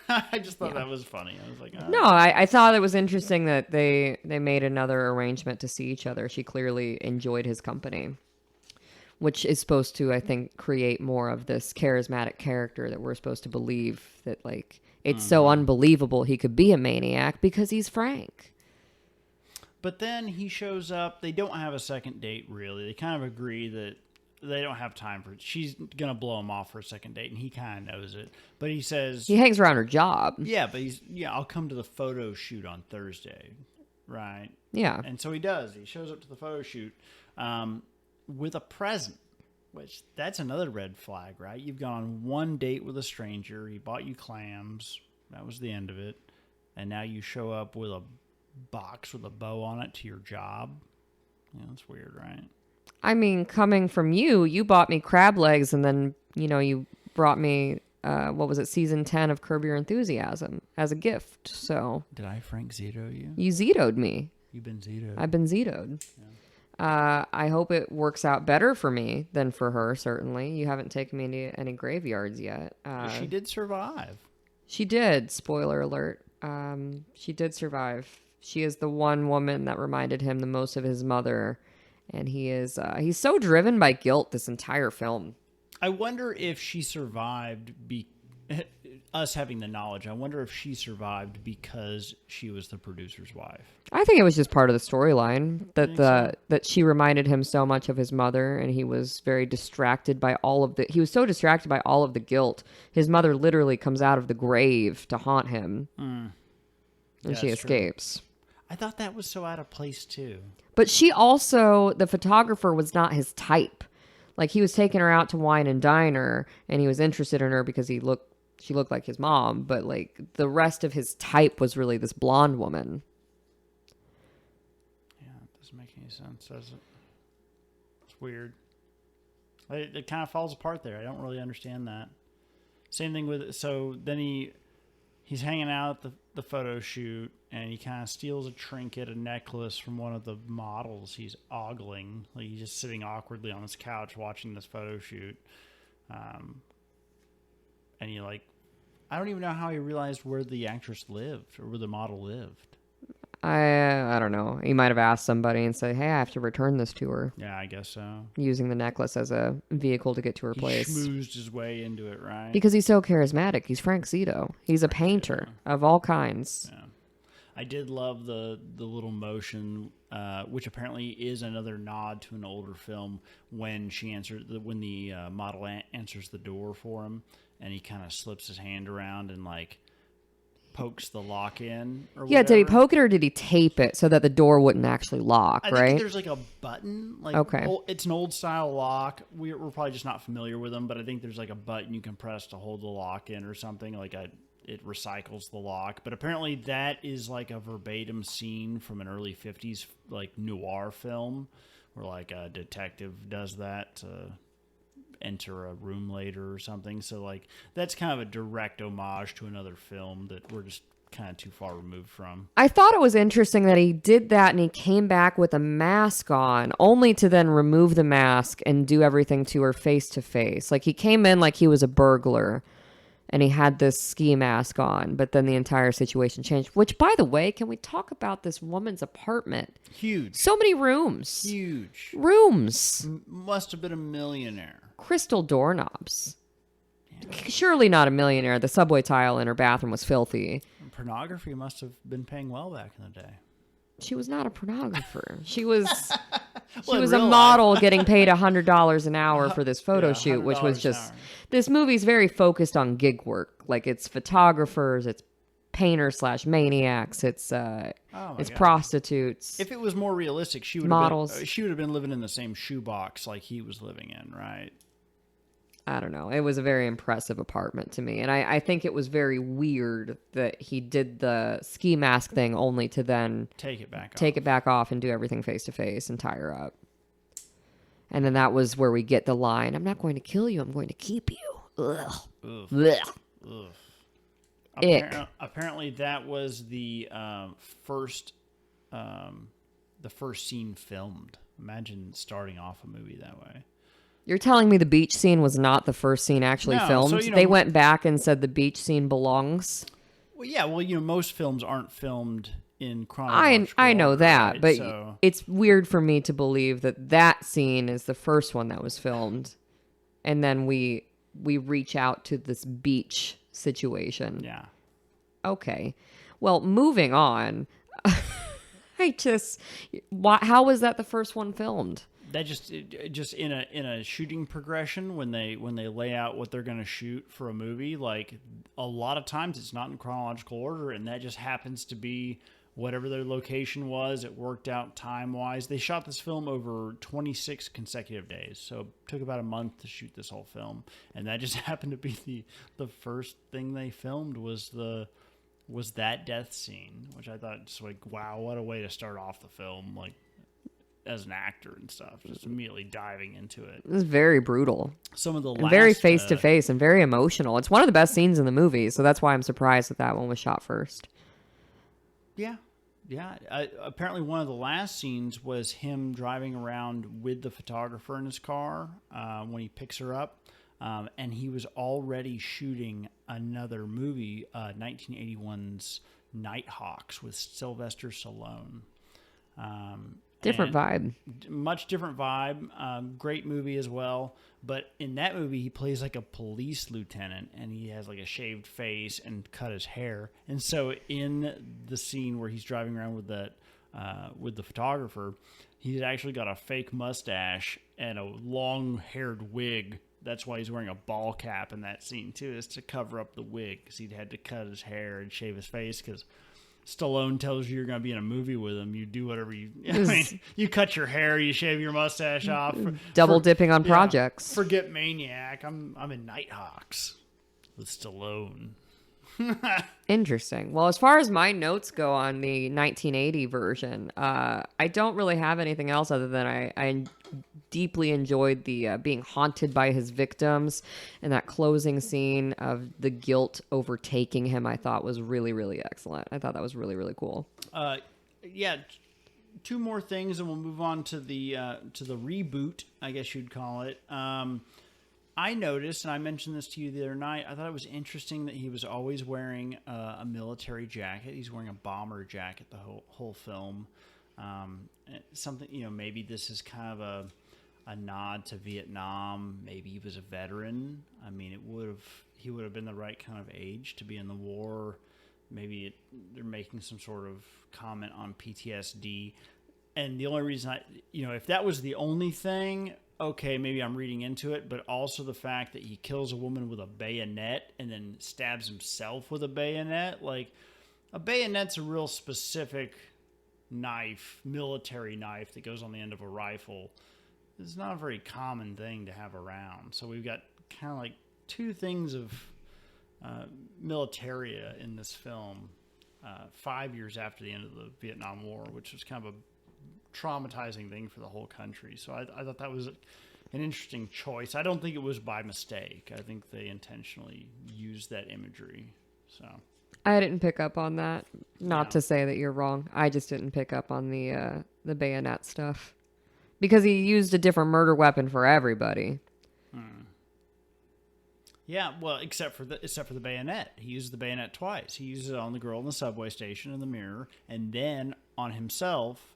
B: I just thought that was funny. I was like, oh.
A: No, I thought it was interesting that they made another arrangement to see each other. She clearly enjoyed his company, which is supposed to, I think, create more of this charismatic character that we're supposed to believe that, like, it's so unbelievable he could be a maniac because he's Frank.
B: But then he shows up. They don't have a second date, really. They kind of agree that they don't have time for it. She's going to blow him off for a second date, and he kind of knows it. But he says...
A: He hangs around her job.
B: Yeah, but I'll come to the photo shoot on Thursday. Right?
A: Yeah.
B: And so he does. He shows up to the photo shoot with a present, which that's another red flag, right? You've gone on one date with a stranger. He bought you clams. That was the end of it. And now you show up with a box with a bow on it to your job. Yeah, that's weird, right?
A: I mean, coming from you bought me crab legs, and then, you brought me, what was it, season 10 of Curb Your Enthusiasm as a gift. So
B: Did I Frank Zito you?
A: you Zito'd me.
B: You've been Zito'd.
A: I've been Zito'd. Yeah. I hope it works out better for me than for her, certainly. You haven't taken me into any graveyards yet.
B: She did survive.
A: She did. Spoiler alert. She did survive. She is the one woman that reminded him the most of his mother. And he's so driven by guilt this entire film.
B: I wonder if she survived us having the knowledge. I wonder if she survived because she was the producer's wife.
A: I think it was just part of the storyline that she reminded him so much of his mother, and he was very distracted by he was so distracted by all of the guilt. His mother literally comes out of the grave to haunt him. And she escapes.
B: True. I thought that was so out of place too.
A: But she also, the photographer was not his type. Like, he was taking her out to wine and dine her, and he was interested in her because she looked like his mom, but like the rest of his type was really this blonde woman.
B: Yeah, it doesn't make any sense, does it? It's weird. It kind of falls apart there. I don't really understand that. Same thing with, so then he's hanging out at the photo shoot, and he kind of steals a trinket, a necklace from one of the models he's ogling. Like, he's just sitting awkwardly on his couch watching this photo shoot. And he, like, I don't even know how he realized where the actress lived or where the model lived.
A: I don't know. He might have asked somebody and said, hey, I have to return this to her.
B: Yeah, I guess so.
A: Using the necklace as a vehicle to get to her place.
B: He schmoozed his way into it, right?
A: Because he's so charismatic. He's Frank Zito. He's a painter of all kinds.
B: Yeah. I did love the little motion, which apparently is another nod to an older film when the model answers the door for him, and he kind of slips his hand around and like pokes the lock in. Or
A: yeah,
B: whatever.
A: did he poke it or did he tape it so that the door wouldn't actually lock?
B: I
A: right?
B: think there's like a button. Like,
A: okay,
B: it's an old style lock. We're probably just not familiar with them, but I think there's like a button you can press to hold the lock in or something. Like it recycles the lock. But apparently that is like a verbatim scene from an early 50s like noir film where like a detective does that to enter a room later or something. So like that's kind of a direct homage to another film that we're just kind of too far removed from.
A: I thought it was interesting that he did that and he came back with a mask on only to then remove the mask and do everything to her face to face. Like, he came in like he was a burglar. And he had this ski mask on, but then the entire situation changed. Which, by the way, can we talk about this woman's apartment?
B: Huge.
A: So many rooms.
B: Huge.
A: Rooms.
B: Must have been a millionaire.
A: Crystal doorknobs. Yeah. Surely not a millionaire. The subway tile in her bathroom was filthy.
B: Pornography must have been paying well back in the day.
A: She was not a pornographer. She was she was a model getting paid $100 an hour for this photo shoot, which was just... This movie's very focused on gig work. Like, it's photographers, it's painters / maniacs, it's prostitutes.
B: If it was more realistic, she would have been living in the same shoebox like he was living in, right?
A: I don't know. It was a very impressive apartment to me. And I think it was very weird that he did the ski mask thing only to then
B: take it back
A: off and do everything face to face and tie her up. And then that was where we get the line, I'm not going to kill you, I'm going to keep you. Ugh. Ugh.
B: Ugh. Apparently that was the first scene filmed. Imagine starting off a movie that way.
A: You're telling me the beach scene was not the first scene actually filmed? So, they went back and said the beach scene belongs?
B: Well, yeah. Well, most films aren't filmed in chronological
A: I know
B: order,
A: that,
B: right?
A: but it's weird for me to believe that scene is the first one that was filmed. And then we reach out to this beach situation.
B: Yeah.
A: Okay. Well, moving on. How was that the first one filmed?
B: That just in a shooting progression when they lay out what they're going to shoot for a movie, like a lot of times it's not in chronological order, and that just happens to be whatever their location was. It worked out time wise. They shot this film over 26 consecutive days, so it took about a month to shoot this whole film, and that just happened to be the first thing they filmed was that death scene, which I thought just like, wow, what a way to start off the film, like, as an actor and stuff, just immediately diving into it.
A: It was very brutal.
B: Some of the
A: very face to face and very emotional. It's one of the best scenes in the movie, so that's why I'm surprised that one was shot first.
B: Yeah. Apparently, one of the last scenes was him driving around with the photographer in his car when he picks her up, and he was already shooting another movie, 1981's Nighthawks with Sylvester Stallone.
A: Different vibe.
B: Much different vibe. Great movie as well. But in that movie, he plays like a police lieutenant, and he has like a shaved face and cut his hair. And so in the scene where he's driving around with the photographer, he's actually got a fake mustache and a long-haired wig. That's why he's wearing a ball cap in that scene too, is to cover up the wig, because he'd had to cut his hair and shave his face because Stallone tells you you're going to be in a movie with him. You do whatever you... I mean, you cut your hair, you shave your mustache off.
A: Double dipping on projects.
B: Forget Maniac. I'm in Nighthawks with Stallone.
A: Interesting. Well, as far as my notes go on the 1980 version, I don't really have anything else other than I deeply enjoyed the being haunted by his victims, and that closing scene of the guilt overtaking him I thought was really, really excellent. I thought that was really, really cool.
B: Yeah, two more things and we'll move on to the reboot, I guess you'd call it. I noticed, and I mentioned this to you the other night, I thought it was interesting that he was always wearing a military jacket. He's wearing a bomber jacket the whole film. Something, maybe this is kind of a nod to Vietnam. Maybe he was a veteran. I mean, he would have been the right kind of age to be in the war. Maybe they're making some sort of comment on PTSD. And the only reason if that was the only thing, okay, maybe I'm reading into it, but also the fact that he kills a woman with a bayonet and then stabs himself with a bayonet. Like, a bayonet's a real specific knife, military knife that goes on the end of a rifle. It's not a very common thing to have around. So we've got kind of like two things of militaria in this film 5 years after the end of the Vietnam War, which was kind of a traumatizing thing for the whole country. So I thought that was an interesting choice. I don't think it was by mistake. I think they intentionally used that imagery. So
A: I didn't pick up on that. Not to say that you're wrong. I just didn't pick up on the bayonet stuff because he used a different murder weapon for everybody.
B: Yeah, well, except for the bayonet. He used the bayonet twice. He used it on the girl in the subway station in the mirror, and then on himself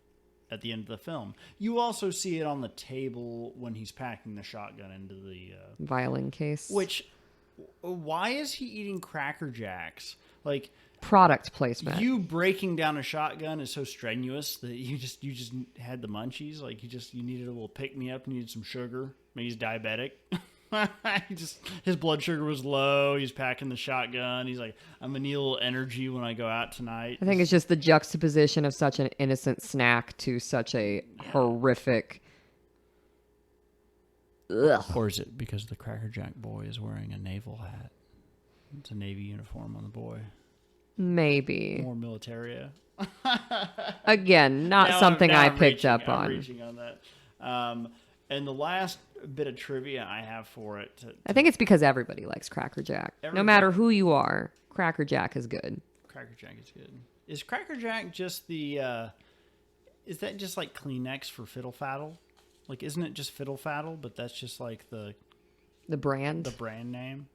B: at the end of the film. You also see it on the table when he's packing the shotgun into the
A: violin case.
B: Which, why is he eating Cracker Jacks? Like,
A: product placement.
B: You breaking down a shotgun is so strenuous that you just had the munchies. Like, you needed a little pick me up. You needed some sugar. Maybe he's diabetic. His blood sugar was low. He's packing the shotgun. He's like, I'm gonna need a little energy when I go out tonight.
A: I think it's just the juxtaposition of such an innocent snack to such a horrific. Ugh.
B: Or is it because the Cracker Jack boy is wearing a naval hat? It's a Navy uniform on the boy.
A: Maybe
B: more militaria.
A: Again, not something I picked up on.
B: I'm reaching on that. And the last bit of trivia I have for it.
A: I think it's because everybody likes Cracker Jack. No matter who you are, Cracker Jack is good.
B: Cracker Jack is good. Is Cracker Jack just the... is that just like Kleenex for Fiddle Faddle? Like, isn't it just Fiddle Faddle, but that's just like the
A: brand?
B: The brand name?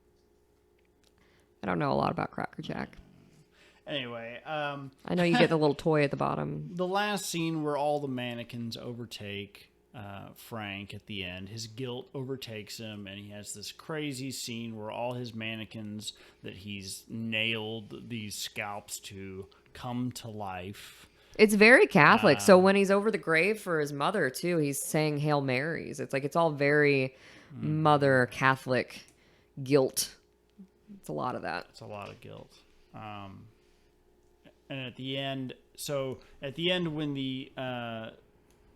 A: I don't know a lot about Cracker Jack.
B: Anyway,
A: I know you get the little toy at the bottom.
B: The last scene where all the mannequins overtake Frank at the end, his guilt overtakes him, and he has this crazy scene where all his mannequins that he's nailed these scalps to come to life.
A: It's very Catholic. So when he's over the grave for his mother too, he's saying Hail Marys. It's like it's all very mother Catholic guilt. It's a lot of that.
B: It's a lot of guilt. And at the end, when the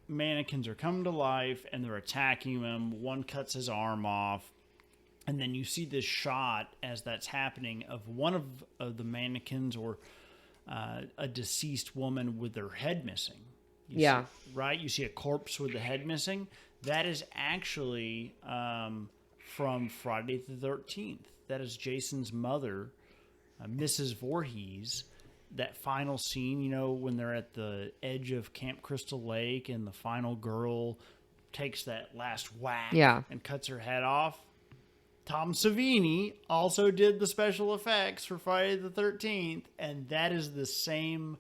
B: mannequins are coming to life and they're attacking him, one cuts his arm off, and then you see this shot as that's happening of one of the mannequins or a deceased woman with their head missing. You see a corpse with the head missing. That is actually from Friday the 13th. That is Jason's mother, Mrs. Voorhees. That final scene, when they're at the edge of Camp Crystal Lake and the final girl takes that last whack and cuts her head off. Tom Savini also did the special effects for Friday the 13th, and that is the same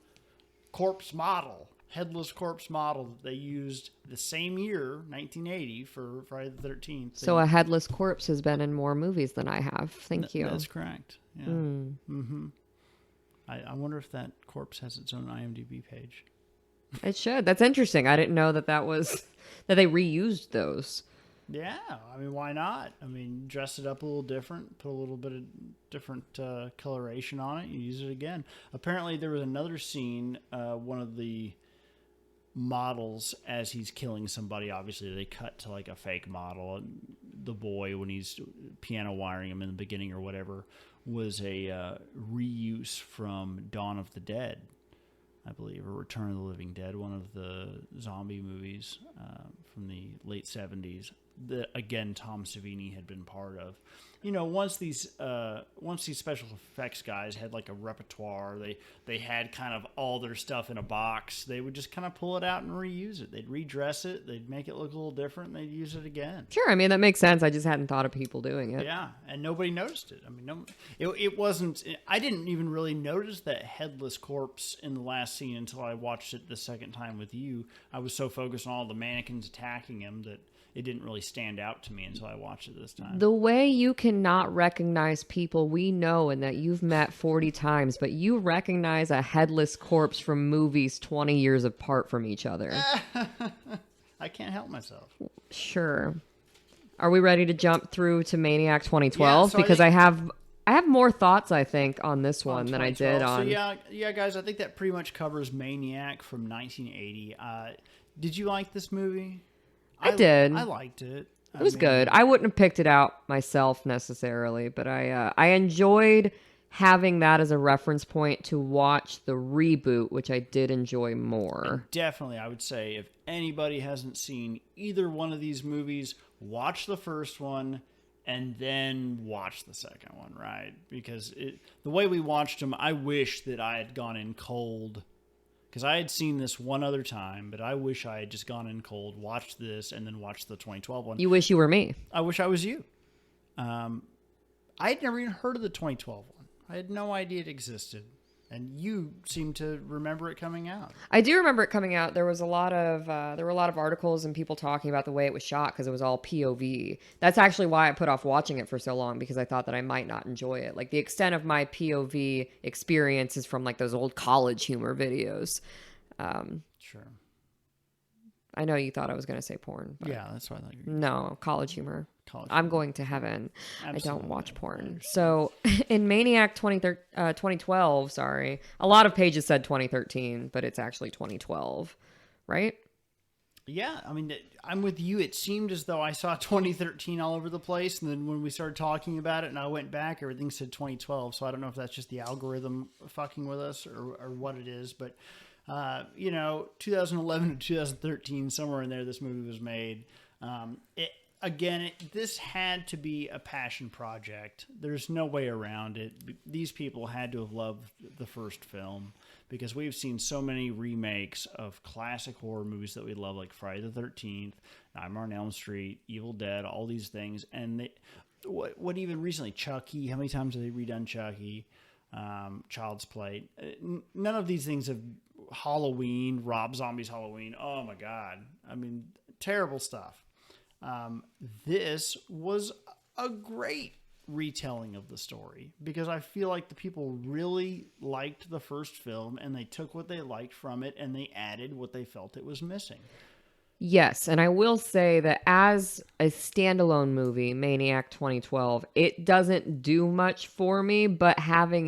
B: corpse model, headless corpse model that they used the same year, 1980, for Friday the 13th.
A: So a headless corpse has been in more movies than I have. Thank you.
B: That's correct. Yeah. Mm-hmm. I wonder if that corpse has its own IMDb page.
A: It should. That's interesting. I didn't know that they reused those.
B: Yeah, I mean, why not? I mean, dress it up a little different, put a little bit of different coloration on it, you use it again. Apparently, there was another scene, one of the models, as he's killing somebody, obviously, they cut to like a fake model. The boy, when he's piano wiring him in the beginning or whatever, was a reuse from Dawn of the Dead, I believe, or Return of the Living Dead, one of the zombie movies from the late 70s. That again, Tom Savini had been part of. You know, once these special effects guys had like a repertoire, they had kind of all their stuff in a box. They would just kind of pull it out and reuse it. They'd redress it. They'd make it look a little different. And they'd use it again.
A: Sure, I mean that makes sense. I just hadn't thought of people doing it.
B: Yeah, and nobody noticed it. I mean, it wasn't. I didn't even really notice that headless corpse in the last scene until I watched it the second time with you. I was so focused on all the mannequins attacking him that it didn't really stand out to me until I watched it this time.
A: The way you cannot recognize people we know and that you've met 40 times, but you recognize a headless corpse from movies 20 years apart from each other.
B: I can't help myself.
A: Sure. Are we ready to jump through to Maniac 2012?
B: Yeah, so
A: because I have more thoughts, I think, on this one than I did on...
B: So yeah, guys, I think that pretty much covers Maniac from 1980. Did you like this movie?
A: I did.
B: I liked it.
A: It was good. I wouldn't have picked it out myself necessarily, but I enjoyed having that as a reference point to watch the reboot, which I did enjoy more.
B: And definitely, I would say if anybody hasn't seen either one of these movies, watch the first one and then watch the second one, right? Because the way we watched them, I wish that I had gone in cold. Because I had seen this one other time, but I wish I had just gone in cold, watched this, and then watched the 2012 one.
A: You wish you were me.
B: I wish I was you. I had never even heard of the 2012 one. I had no idea it existed. And you seem to remember it coming out.
A: I do remember it coming out. There were a lot of articles and people talking about the way it was shot because it was all POV. That's actually why I put off watching it for so long, because I thought that I might not enjoy it. Like the extent of my POV experience is from like those old college humor videos.
B: Sure.
A: I know you thought I was going to say porn. But
B: yeah, that's why I thought you were.
A: No, college humor. I'm going to heaven.
B: Absolutely.
A: I don't watch porn. So in Maniac 2012, sorry, a lot of pages said 2013, but it's actually 2012, right?
B: Yeah, I mean, I'm with you. It seemed as though I saw 2013 all over the place, and then when we started talking about it and I went back, everything said 2012, so I don't know if that's just the algorithm fucking with us or what it is, but, 2011 to 2013, somewhere in there, this movie was made. This had to be a passion project. There's no way around it. These people had to have loved the first film, because we've seen so many remakes of classic horror movies that we love, like Friday the 13th, Nightmare on Elm Street, Evil Dead, all these things. And what even recently, Chucky, how many times have they redone Chucky? Child's Play. None of these things have... Halloween, Rob Zombie's Halloween. Oh my God. I mean, terrible stuff. This was a great retelling of the story, because I feel like the people really liked the first film and they took what they liked from it and they added what they felt it was missing.
A: Yes, and I will say that as a standalone movie, Maniac 2012, it doesn't do much for me, but having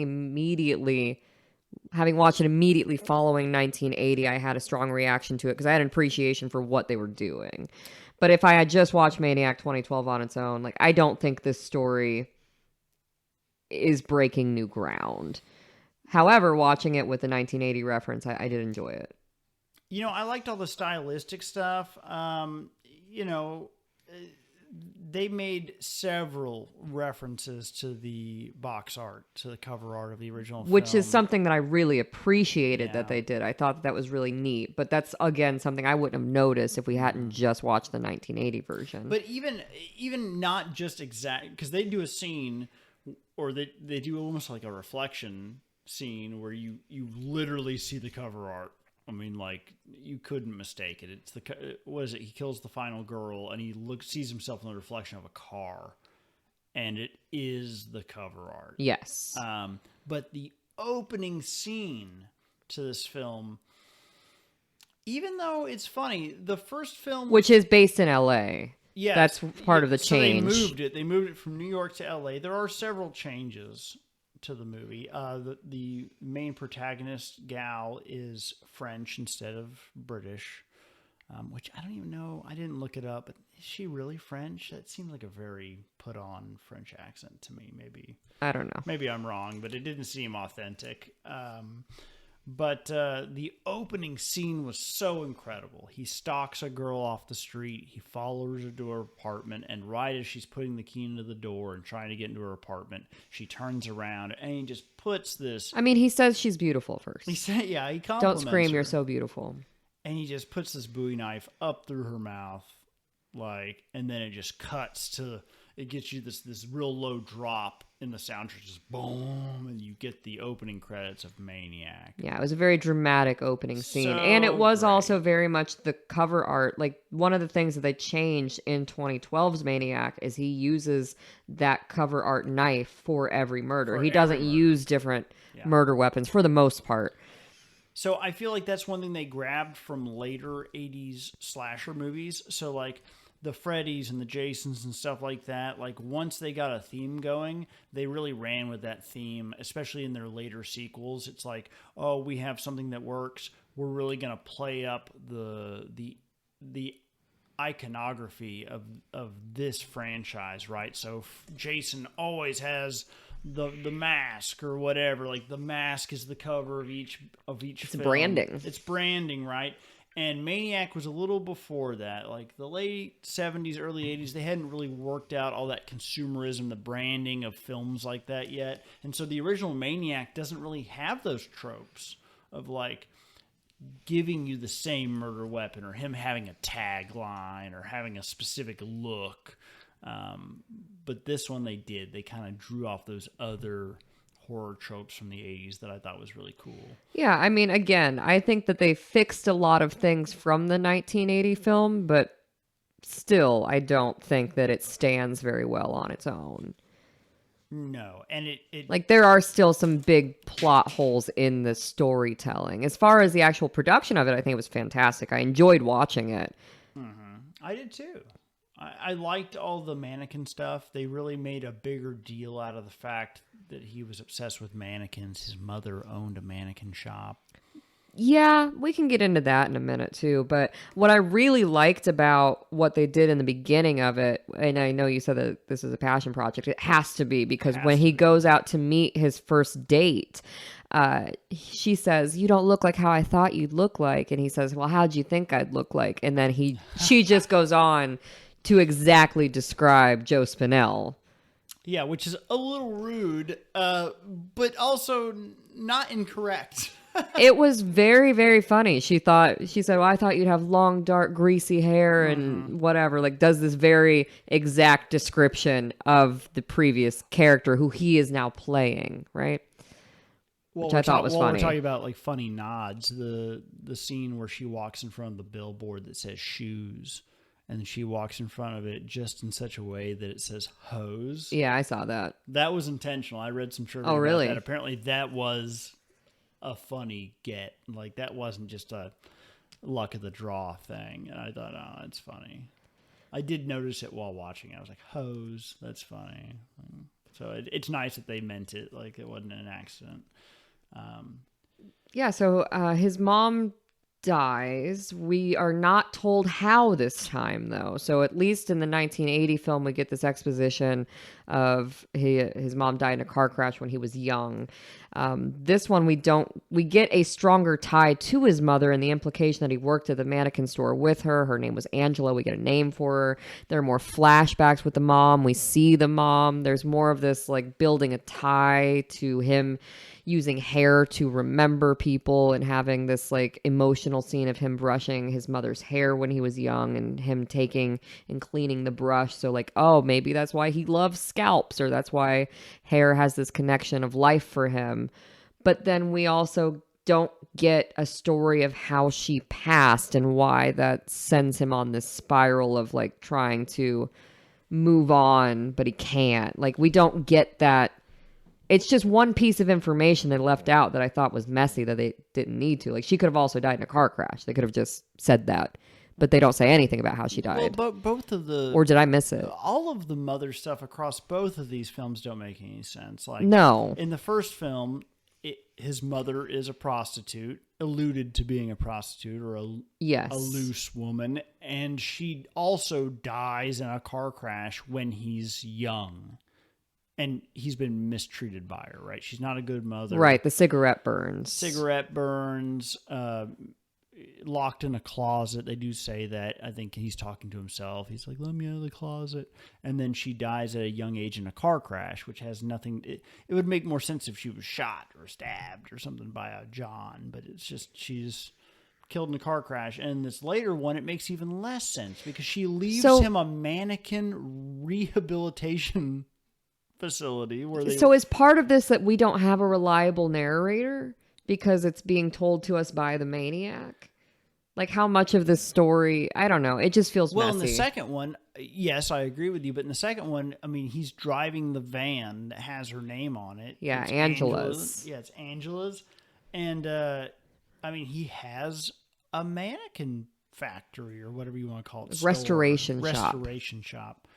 A: watched it immediately following 1980, I had a strong reaction to it because I had an appreciation for what they were doing. But if I had just watched Maniac 2012 on its own, like, I don't think this story is breaking new ground. However, watching it with the 1980 reference, I did enjoy it.
B: I liked all the stylistic stuff. they made several references to the box art, to the cover art of the original film.
A: Which is something that I really appreciated that
B: Yeah.
A: they did. I thought that was really neat. But that's, again, something I wouldn't have noticed if we hadn't just watched the 1980 version.
B: But even not just exact, because they do a scene, or they do almost like a reflection scene where you literally see the cover art. I mean, like, you couldn't mistake it. It's what is it? He kills the final girl, and he sees himself in the reflection of a car, and it is the cover art.
A: Yes.
B: But the opening scene to this film, even though it's funny, the first film,
A: Which is based in L.A.
B: yes,
A: That's part of the change.
B: So they moved it from New York to L.A. There are several changes to the movie. The main protagonist gal is French instead of British, which I don't even know. I didn't look it up, but is she really French? That seems like a very put on French accent to me. Maybe
A: I don't know.
B: Maybe I'm wrong, but it didn't seem authentic. But the opening scene was so incredible. He stalks a girl off the street. He follows her to her apartment, and right as she's putting the key into the door and trying to get into her apartment, she turns around and he just puts this.
A: I mean, he says she's beautiful first.
B: He said, "Yeah, he
A: Don't
B: compliments
A: scream,
B: her.
A: you're so beautiful."
B: And he just puts this Bowie knife up through her mouth, and then it just cuts to. It gets you this real low drop in the soundtrack, just boom, and you get the opening credits of Maniac.
A: Yeah, it was a very dramatic opening scene.
B: So
A: And it was
B: great.
A: also very much the cover art. Like, one of the things that they changed in 2012's Maniac is he uses that cover art knife for every murder.
B: For
A: He doesn't
B: every murder.
A: use different murder weapons for the most part.
B: So I feel like that's one thing they grabbed from later 80s slasher movies. So, like, the Freddys and the Jasons and stuff like that, like, once they got a theme going, they really ran with that theme, especially in their later sequels. It's like, oh, we have something that works. We're really going to play up the iconography of this franchise, right? So Jason always has the mask or whatever. Like, the mask is the cover of each film.
A: Branding.
B: It's branding, right? And Maniac was a little before that, like the late 70s, early 80s. They hadn't really worked out all that consumerism, the branding of films like that yet. And so the original Maniac doesn't really have those tropes of, like, giving you the same murder weapon or him having a tagline or having a specific look. But this one they did. They kind of drew off those other horror tropes from the 80s that I thought was really cool.
A: Yeah, I mean, again, I think that they fixed a lot of things from the 1980 film, but still, I don't think that it stands very well on its own.
B: No, and it
A: Like, there are still some big plot holes in the storytelling. As far as the actual production of it, I think it was fantastic. I enjoyed watching it.
B: I did too. I liked all the mannequin stuff. They really made a bigger deal out of the fact that he was obsessed with mannequins. His mother owned a mannequin shop.
A: Yeah, we can get into that in a minute too. But what I really liked about what they did in the beginning of it, and I know you said that this is a passion project, it has to be, because when he goes out to meet his first date, she says, "You don't look like how I thought you'd look like." And he says, "Well, how'd you think I'd look like?" And then she just goes on to exactly describe Joe Spinell.
B: Yeah, which is a little rude, but also not incorrect.
A: It was very, very funny. She said, "Well, I thought you'd have long, dark, greasy hair and whatever." Like, does this very exact description of the previous character who he is now playing, right? Which I thought was funny.
B: We're talking about, like, funny nods. The scene where she walks in front of the billboard that says shoes, and she walks in front of it just in such a way that it says hose.
A: Yeah, I saw that.
B: That was intentional. I read some trivia
A: Oh, really?
B: about that. Apparently that was a funny get. Like, that wasn't just a luck of the draw thing. And I thought, oh, that's funny. I did notice it while watching. I was like, hose, that's funny. So it's nice that they meant it. Like, it wasn't an accident.
A: Yeah, so his mom dies. We are not told how this time, though. So at least in the 1980 film, we get this exposition of his mom died in a car crash when he was young. This one, we get a stronger tie to his mother and the implication that he worked at the mannequin store with her. Her name was Angela. We get a name for her. There are more flashbacks with the mom. We see the mom. There's more of this like building a tie to him using hair to remember people and having this like emotional scene of him brushing his mother's hair when he was young and him taking and cleaning the brush. So like, oh, maybe that's why he loves scalps, or that's why hair has this connection of life for him. But then we also don't get a story of how she passed and why that sends him on this spiral of like trying to move on, but he can't. Like, we don't get that. It's just one piece of information they left out that I thought was messy that they didn't need to. Like, she could have also died in a car crash. They could have just said that. But they don't say anything about how she died.
B: Well, but both of the...
A: Or did I miss it?
B: All of the mother stuff across both of these films don't make any sense. Like,
A: no.
B: In the first film, his mother is a prostitute, alluded to being a prostitute or a loose woman. And she also dies in a car crash when he's young. And he's been mistreated by her, right? She's not a good mother.
A: Right, the cigarette burns.
B: Locked in a closet. They do say that. I think he's talking to himself. He's like, let me out of the closet. And then she dies at a young age in a car crash, which has nothing... It would make more sense if she was shot or stabbed or something by a John, but it's just she's killed in a car crash. And this later one, it makes even less sense because she leaves him a mannequin rehabilitation facility where they...
A: So is part of this that we don't have a reliable narrator because it's being told to us by the Maniac? Like, how much of this story, I don't know. It just feels messy.
B: Well, in the second one, yes, I agree with you. But in the second one, I mean, he's driving the van that has her name on it.
A: Yeah, Angela's.
B: Yeah, it's Angela's. And, I mean, he has a mannequin factory or whatever you want to call it.
A: Restoration
B: shop.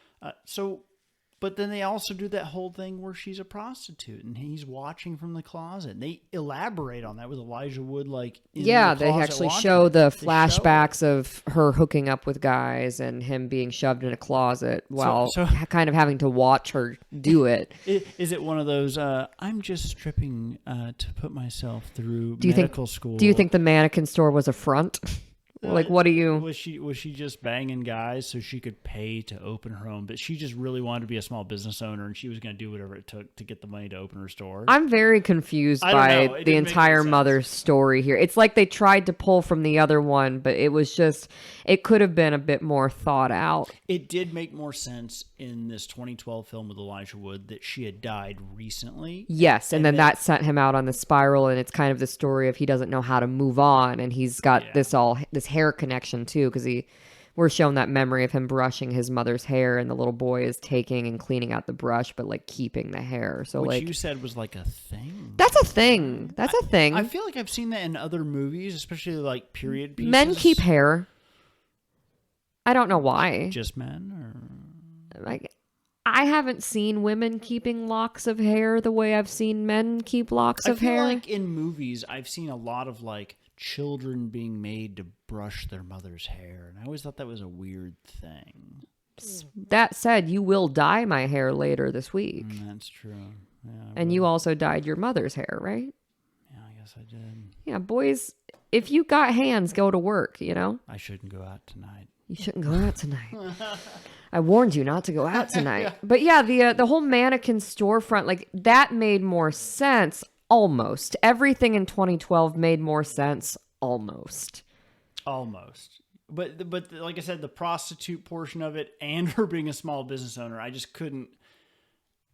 B: But then they also do that whole thing where she's a prostitute and he's watching from the closet. And they elaborate on that with Elijah Wood, like, in the
A: they actually show the flashbacks of her hooking up with guys and him being shoved in a closet while kind of having to watch her do it.
B: Is it one of those, I'm just stripping to put myself through medical school?
A: Do you think the mannequin store was a front? Like, what do you...
B: Was she just banging guys so she could pay to open her own? But she just really wanted to be a small business owner, and she was going to do whatever it took to get the money to open her store.
A: I'm very confused by the entire mother's story here. It's like they tried to pull from the other one, but it was just... It could have been a bit more thought out.
B: It did make more sense in this 2012 film with Elijah Wood that she had died recently.
A: Yes, and then that sent him out on the spiral, and it's kind of the story of he doesn't know how to move on, and he's got this hair connection too, because we're shown that memory of him brushing his mother's hair, and the little boy is taking and cleaning out the brush, but like keeping the hair. So,
B: which you said was like a thing.
A: That's a thing. That's a thing.
B: I feel like I've seen that in other movies, especially like period pieces.
A: Men keep hair. I don't know why.
B: Just men, or
A: like, I haven't seen women keeping locks of hair the way I've seen men keep locks of hair.
B: I feel like in movies, I've seen a lot of like children being made to brush their mother's hair, and I always thought that was a weird thing.
A: That said, you will dye my hair later this week.
B: That's true. Yeah,
A: and you also dyed your mother's hair, right?
B: Yeah, I guess I did.
A: Yeah, boys, if you got hands, go to work, you know?
B: I shouldn't go out tonight.
A: You shouldn't go out tonight. I warned you not to go out tonight. Yeah. But yeah, the whole mannequin storefront, like, that made more sense. Almost. Everything in 2012 made more sense. Almost. But like I said, the prostitute portion of it and her being a small business owner, I just couldn't.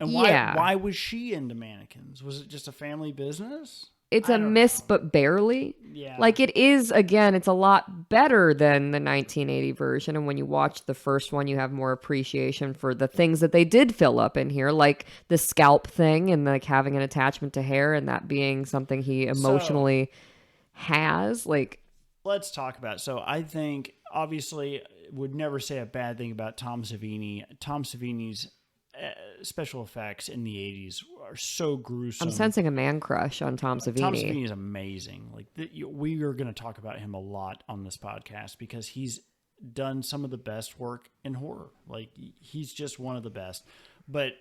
A: And why was she into mannequins? Was it just a family business? It's a miss, but barely. Yeah. Like, it is, again, it's a lot better than the 1980 version. And when you watch the first one, you have more appreciation for the things that they did fill up in here, like the scalp thing and like having an attachment to hair and that being something he emotionally has. Like, let's talk about it. So I think, obviously, would never say a bad thing about Tom Savini. Tom Savini's special effects in the 80s are so gruesome. I'm sensing a man crush on Tom Savini. Tom Savini is amazing. Like, we are going to talk about him a lot on this podcast because he's done some of the best work in horror. Like, he's just one of the best. But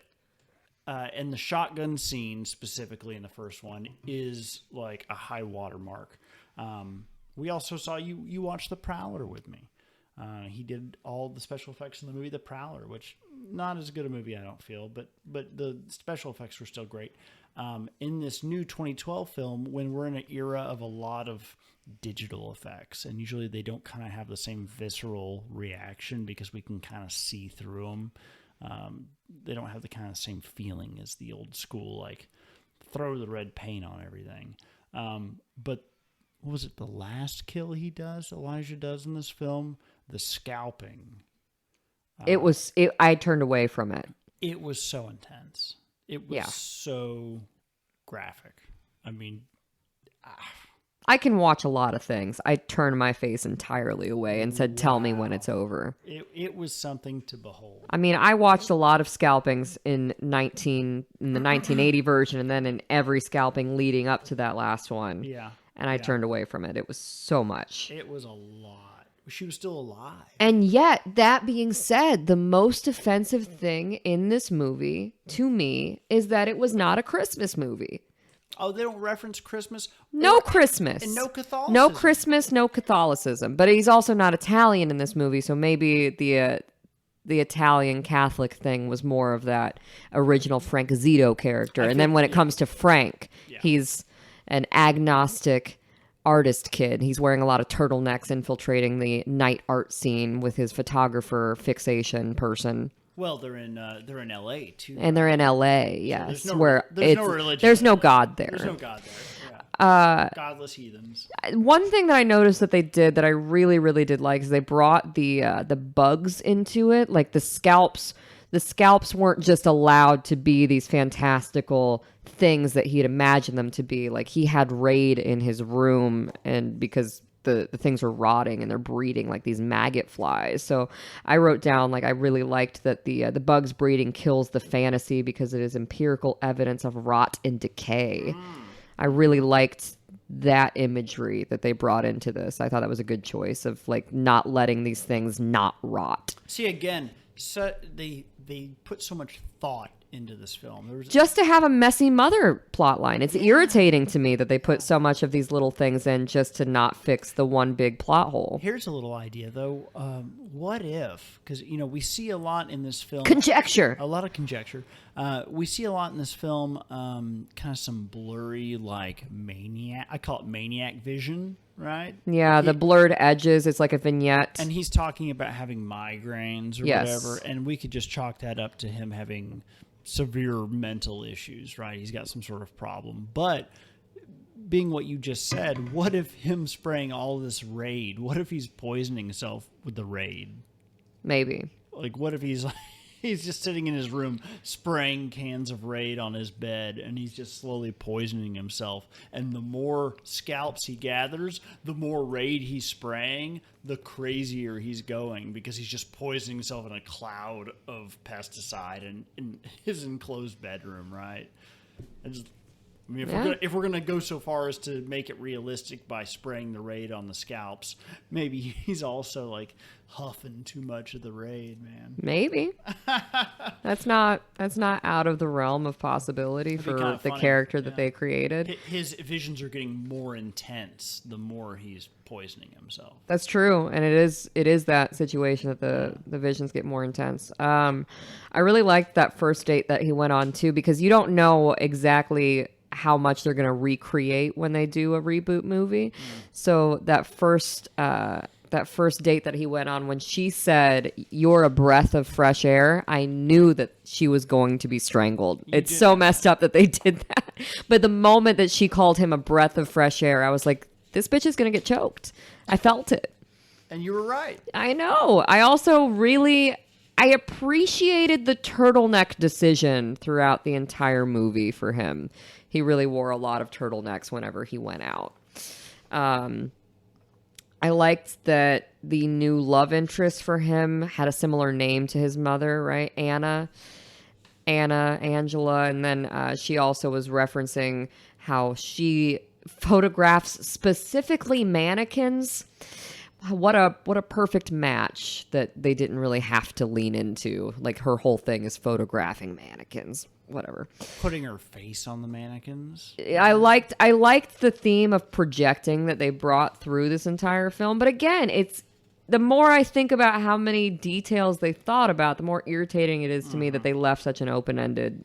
B: and the shotgun scene specifically in the first one is like a high watermark. We also saw you watch The Prowler with me. He did all the special effects in the movie The Prowler, which not as good a movie, I don't feel, but the special effects were still great. In this new 2012 film, when we're in an era of a lot of digital effects, and usually they don't kind of have the same visceral reaction because we can kind of see through them. They don't have the kind of same feeling as the old school, like throw the red paint on everything. But what was it, the last kill Elijah does in this film? The scalping.
A: I turned away from it.
B: It was so intense. It was so graphic. I mean,
A: I can watch a lot of things. I turned my face entirely away and said, tell me when it's over.
B: It was something to behold.
A: I mean, I watched a lot of scalpings in the 1980 version, and then in every scalping leading up to that last one.
B: Yeah.
A: And I turned away from it. It was so much.
B: It was a lot. She was still alive.
A: And yet, that being said, the most offensive thing in this movie, to me, is that it was not a Christmas movie.
B: Oh, they don't reference Christmas?
A: No Christmas.
B: And no Catholicism.
A: No Christmas, no Catholicism. But he's also not Italian in this movie, so maybe the Italian Catholic thing was more of that original Frank Zito character. And then when it comes to Frank, he's an agnostic artist kid. He's wearing a lot of turtlenecks, infiltrating the night art scene with his photographer fixation person.
B: Well, they're in L.A. too,
A: and they're in L.A. Yes,
B: so
A: where
B: there's no religion.
A: There's no God there.
B: There's no God there. Yeah. Godless heathens.
A: One thing that I noticed that they did that I really, really did like is they brought the bugs into it, like the scalps. The scalps weren't just allowed to be these fantastical things that he had imagined them to be. Like he had raid in his room, and because the things were rotting and they're breeding like these maggot flies. So I wrote down, like, I really liked that the bugs breeding kills the fantasy because it is empirical evidence of rot and decay. I really liked that imagery that they brought into this. I thought that was a good choice of like not letting these things not rot.
B: See, again, so they put so much thought into this film.
A: Just to have a messy mother plot line. It's irritating to me that they put so much of these little things in just to not fix the one big plot hole.
B: Here's a little idea, though. What if, because, we see a lot in this film.
A: Conjecture.
B: A lot of conjecture. We see a lot in this film, kind of some blurry, like, Maniac. I call it Maniac vision, right?
A: Yeah, the blurred edges. It's like a vignette.
B: And he's talking about having migraines or whatever. And we could just chalk that up to him having severe mental issues, right? He's got some sort of problem. But being what you just said, what if him spraying all this Raid? What if he's poisoning himself with the Raid?
A: Maybe.
B: Like, what if he's just sitting in his room spraying cans of Raid on his bed, and he's just slowly poisoning himself. And the more scalps he gathers, the more Raid he's spraying, the crazier he's going, because he's just poisoning himself in a cloud of pesticide in his enclosed bedroom, right? If we're gonna go so far as to make it realistic by spraying the Raid on the scalps, maybe he's also like huffing too much of the Raid, man.
A: Maybe. That's not out of the realm of possibility for the character that they created.
B: His visions are getting more intense the more he's poisoning himself.
A: That's true, and it is that situation that the visions get more intense. I really liked that first date that he went on too, because you don't know exactly how much they're going to recreate when they do a reboot movie. So that first date that he went on, when she said, "You're a breath of fresh air," I knew that she was going to be strangled. It's so messed up that they did that. But the moment that she called him a breath of fresh air, I was like, this bitch is going to get choked. I felt it.
B: And you were right.
A: I know. I also I appreciated the turtleneck decision throughout the entire movie for him. He really wore a lot of turtlenecks whenever he went out. I liked that the new love interest for him had a similar name to his mother, right? Angela. And then she also was referencing how she photographs specifically mannequins, what a perfect match that they didn't really have to lean into. Like, her whole thing is photographing mannequins. Whatever.
B: Putting her face on the mannequins.
A: I liked the theme of projecting that they brought through this entire film. But again, it's the more I think about how many details they thought about, the more irritating it is to me that they left such an open-ended,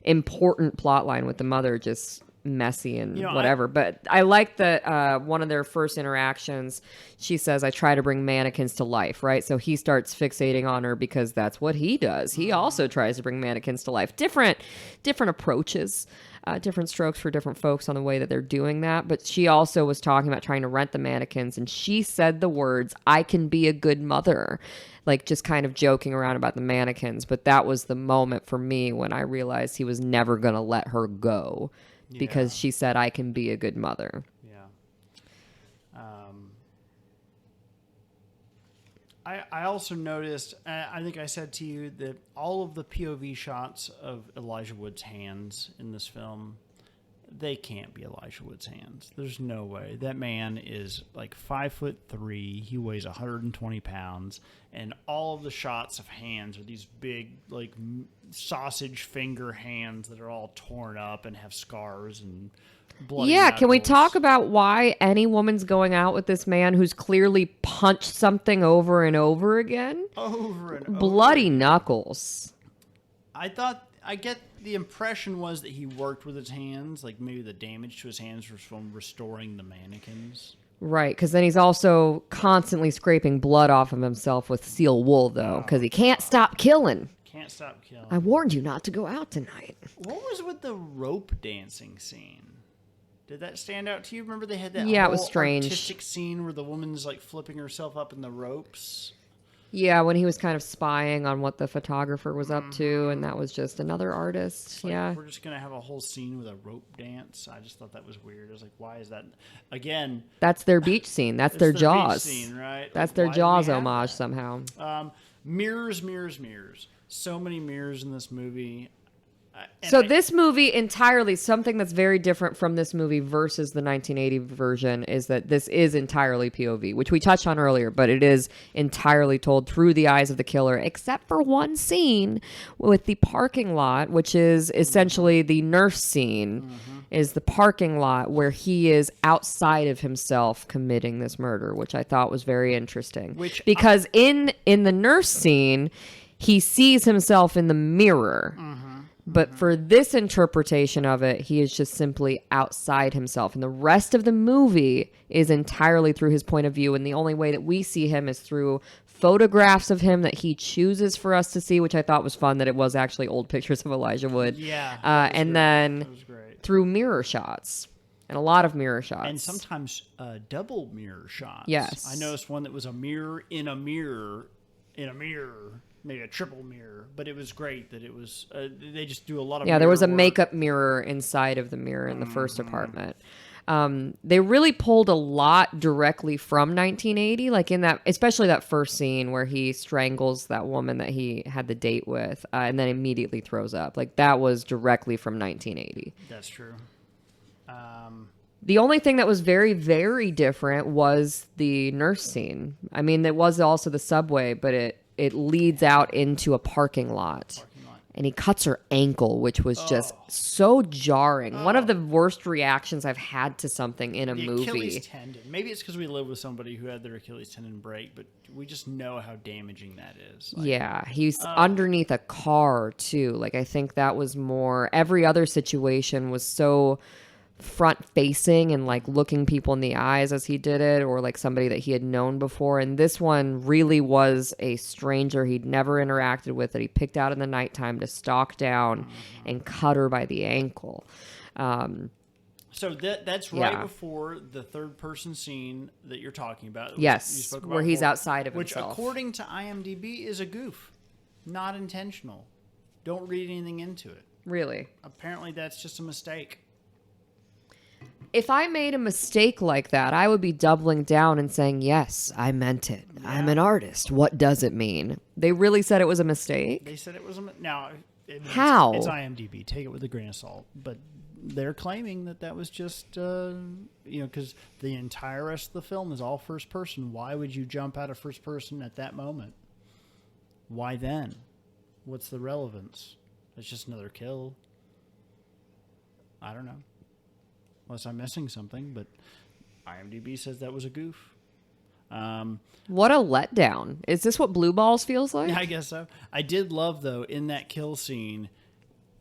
A: important plot line with the mother just messy and whatever. But I like that one of their first interactions, she says, I try to bring mannequins to life, right? So he starts fixating on her because that's what he does. He also tries to bring mannequins to life. Different approaches, different strokes for different folks on the way that they're doing that. But she also was talking about trying to rent the mannequins, and she said the words, I can be a good mother, like just kind of joking around about the mannequins. But that was the moment for me when I realized he was never going to let her go. Because she said, I can be a good mother.
B: Yeah. I also noticed, I think I said to you that all of the POV shots of Elijah Wood's hands in this film, they can't be Elijah Wood's hands. There's no way. That man is like 5'3". He weighs 120 pounds. And all of the shots of hands are these big, like, sausage finger hands that are all torn up and have scars and bloody knuckles.
A: Can we talk about why any woman's going out with this man who's clearly punched something over and over again?
B: Over and over.
A: Bloody knuckles.
B: I get the impression was that he worked with his hands, like maybe the damage to his hands was from restoring the mannequins.
A: Right, because then he's also constantly scraping blood off of himself with seal wool, though, because he can't stop killing.
B: Can't stop killing.
A: I warned you not to go out tonight.
B: What was with the rope dancing scene? Did that stand out to you? Remember they had that
A: it was
B: whole
A: strange
B: artistic scene where the woman's like flipping herself up in the ropes?
A: Yeah, when he was kind of spying on what the photographer was up to, and that was just another artist.
B: Like, we're just going to have a whole scene with a rope dance. I just thought that was weird. I was like, why is that? Again,
A: that's their beach scene. That's their Jaws.
B: Beach scene, right?
A: That's
B: like,
A: their Jaws homage somehow.
B: Mirrors, mirrors, mirrors. So many mirrors in this movie.
A: This movie entirely, something that's very different from this movie versus the 1980 version is that this is entirely POV, which we touched on earlier, but it is entirely told through the eyes of the killer, except for one scene with the parking lot, which is essentially the nurse scene, is the parking lot where he is outside of himself committing this murder, which I thought was very interesting. Because in the nurse scene, he sees himself in the mirror. But for this interpretation of it, he is just simply outside himself. And the rest of the movie is entirely through his point of view. And the only way that we see him is through photographs of him that he chooses for us to see, which I thought was fun, that it was actually old pictures of Elijah Wood.
B: Yeah.
A: And then through mirror shots. And a lot of mirror shots.
B: And sometimes double mirror shots.
A: Yes.
B: I noticed one that was a mirror in a mirror in a mirror. Maybe a triple mirror, but it was great that it was, they just do a lot of
A: there was a
B: work.
A: Makeup mirror inside of the mirror in the first apartment. They really pulled a lot directly from 1980, like in that, especially that first scene where he strangles that woman that he had the date with, and then immediately throws up. Like that was directly from 1980.
B: That's true.
A: The only thing that was very, very different was the nurse scene. I mean, it was also the subway, but it leads out into a parking lot. And he cuts her ankle, which was just so jarring. One of the worst reactions I've had to something in a movie.
B: Achilles tendon. Maybe it's because we live with somebody who had their Achilles tendon break, but we just know how damaging that is.
A: Like, he's underneath a car, too. Like, I think that was more... Every other situation was so front facing and like looking people in the eyes as he did it, or like somebody that he had known before. And this one really was a stranger he'd never interacted with, that he picked out in the nighttime to stalk down and cut her by the ankle.
B: So that's right before the third person scene that you're talking about.
A: Yes,
B: you spoke about
A: where he's outside of
B: himself. Which,
A: himself.
B: according to IMDb, is a goof. Not intentional. Don't read anything into it.
A: Really?
B: Apparently that's just a mistake.
A: If I made a mistake like that, I would be doubling down and saying, yes, I meant it. Yeah. I'm an artist. What does it mean? They really said it was a mistake?
B: They said it was a mistake. Now,
A: how?
B: It's IMDb. Take it with a grain of salt. But they're claiming that was just, because the entire rest of the film is all first person. Why would you jump out of first person at that moment? Why then? What's the relevance? It's just another kill. I don't know. Unless I'm missing something, but IMDb says that was a goof.
A: What a letdown. Is this what Blue Balls feels like?
B: I guess so. I did love, though, in that kill scene,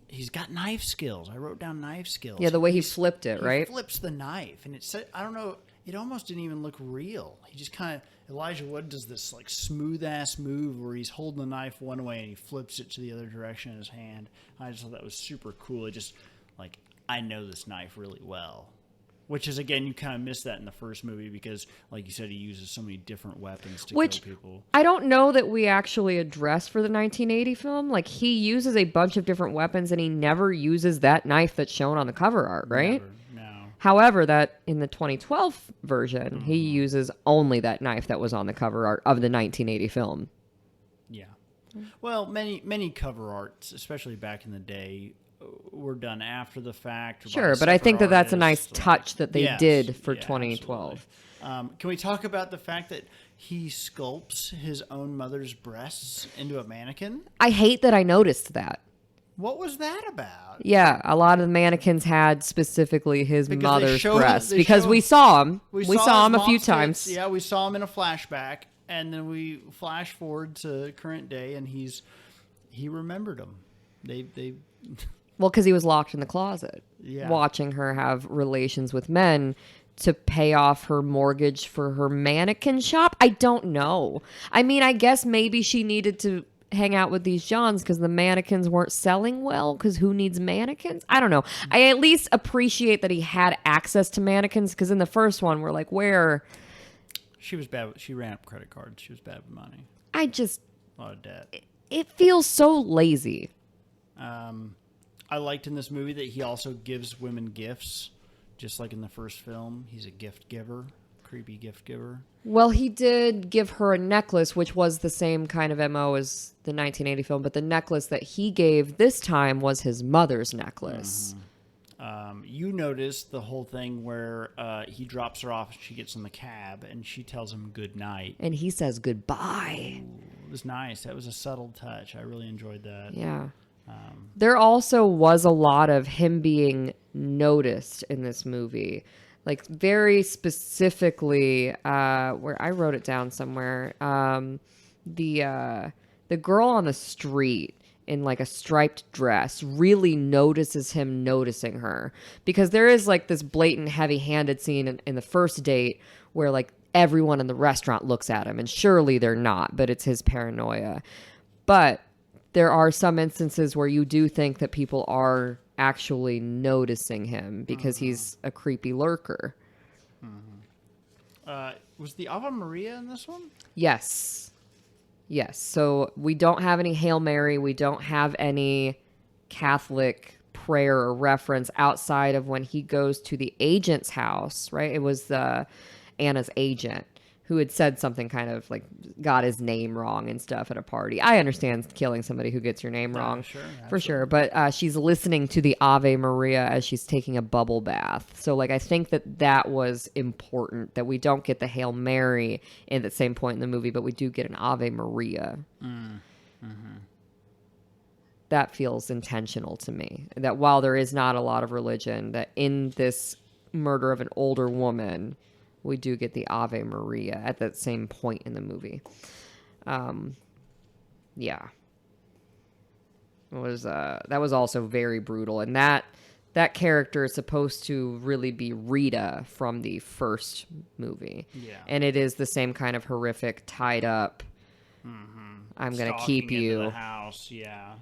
B: he's got knife skills. I wrote down knife skills.
A: Yeah, the way he flipped it, right?
B: He flips the knife, and it said, I don't know, it almost didn't even look real. He just kind of, Elijah Wood does this like smooth ass move where he's holding the knife one way and he flips it to the other direction in his hand. I just thought that was super cool. It just, like, I know this knife really well. Which is, again, you kind of miss that in the first movie because, like you said, he uses so many different weapons to kill people.
A: I don't know that we actually address for the 1980 film. Like, he uses a bunch of different weapons, and he never uses that knife that's shown on the cover art, right?
B: Never, no.
A: However, that in the 2012 version, he uses only that knife that was on the cover art of the 1980 film.
B: Yeah. Well, many cover arts, especially back in the day, were done after the fact.
A: Sure, but I think that's a nice touch that they did for 2012.
B: Can we talk about the fact that he sculpts his own mother's breasts into a mannequin?
A: I hate that I noticed that.
B: What was that about?
A: Yeah, a lot of the mannequins had specifically his mother's breasts because we saw him. We saw him a few times.
B: Yeah, we saw him in a flashback, and then we flash forward to current day, and he remembered them. They
A: Well, because he was locked in the closet,
B: yeah,
A: watching her have relations with men to pay off her mortgage for her mannequin shop. I don't know. I mean, I guess maybe she needed to hang out with these Johns because the mannequins weren't selling well, because who needs mannequins? I don't know. I at least appreciate that he had access to mannequins, because in the first one, we're like, where?
B: She was bad. She ran up credit cards. She was bad with money.
A: I just...
B: A lot of debt.
A: It feels so lazy.
B: I liked in this movie that he also gives women gifts, just like in the first film. He's a gift giver, creepy gift giver.
A: Well, he did give her a necklace, which was the same kind of MO as the 1980 film, but the necklace that he gave this time was his mother's necklace.
B: You noticed the whole thing where he drops her off and she gets in the cab and she tells him good night.
A: And he says goodbye.
B: Ooh, it was nice. That was a subtle touch. I really enjoyed that.
A: Yeah. There also was a lot of him being noticed in this movie. Like, very specifically, where I wrote it down somewhere, the girl on the street in like a striped dress really notices him noticing her, because there is like this blatant heavy-handed scene in the first date where like everyone in the restaurant looks at him, and surely they're not, but it's his paranoia. But there are some instances where you do think that people are actually noticing him because he's a creepy lurker.
B: Was the Ave Maria in this one?
A: Yes. Yes. So we don't have any Hail Mary. We don't have any Catholic prayer or reference outside of when he goes to the agent's house, right? It was Anna's agent who had said something kind of like got his name wrong and stuff at a party. I understand killing somebody who gets your name wrong, for sure. But she's listening to the Ave Maria as she's taking a bubble bath. So like, I think that was important, that we don't get the Hail Mary at the same point in the movie, but we do get an Ave Maria. That feels intentional to me. That while there is not a lot of religion, that in this murder of an older woman, we do get the Ave Maria at that same point in the movie. Yeah. It was that was also very brutal, and that character is supposed to really be Rita from the first movie. Yeah. And it is the same kind of horrific, tied up. I'm going to keep you.
B: Into the house. Yeah.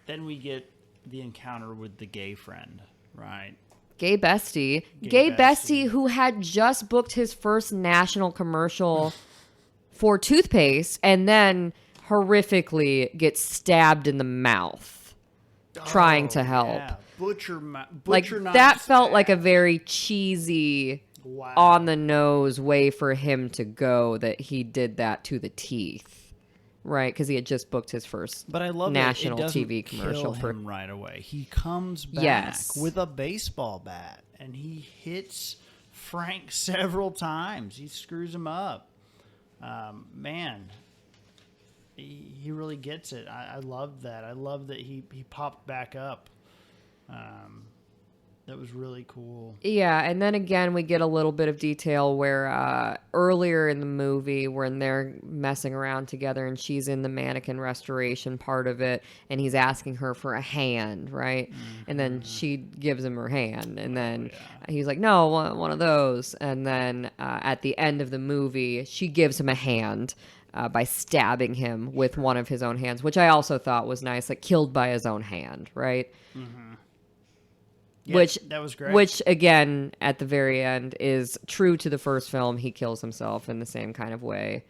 B: Then we get the encounter with the gay friend, right?
A: Gay bestie. Gay bestie who had just booked his first national commercial for toothpaste and then horrifically gets stabbed in the mouth trying to help. Yeah.
B: Butcher
A: like, that felt like a very cheesy, on the nose way for him to go, that he did that to the teeth. right? Because he had just booked his first
B: But I love
A: national
B: that it doesn't
A: TV commercial
B: kill
A: for
B: him right away. He comes back
A: Yes.
B: with a baseball bat, and he hits Frank several times. He screws him up. Man, he really gets it. I love that. I love that he popped back up. That was really cool.
A: Yeah, and then again, we get a little bit of detail where earlier in the movie, when they're messing around together and she's in the mannequin restoration part of it, and he's asking her for a hand, right? Mm-hmm. And then she gives him her hand, and then he's like, no, one of those. And then at the end of the movie, she gives him a hand. By stabbing him with one of his own hands, which I also thought was nice, like killed by his own hand, right?
B: Mm-hmm. Yeah, that was great.
A: Which, again, at the very end, is true to the first film. He kills himself in the same kind of way,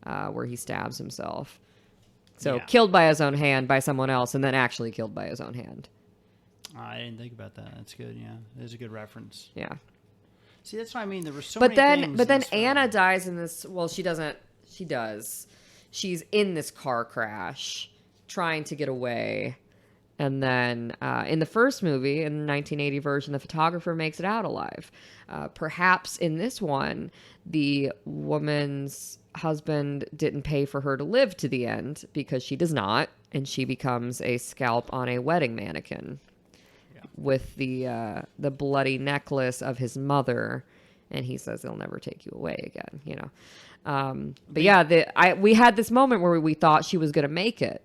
A: where he stabs himself. So killed by his own hand by someone else, and then actually killed by his own hand.
B: I didn't think about that. That's good. Yeah, there's a good reference.
A: Yeah.
B: See, that's what I mean. There were so many things.
A: But then Anna dies in this. Well, she doesn't. She does. She's in this car crash, trying to get away. And then in the first movie, in the 1980 version, the photographer makes it out alive. Perhaps in this one, the woman's husband didn't pay for her to live to the end because she does not, and she becomes a scalp on a wedding mannequin with the bloody necklace of his mother, and he says he'll never take you away again. You know, but yeah, we had this moment where we thought she was going to make it.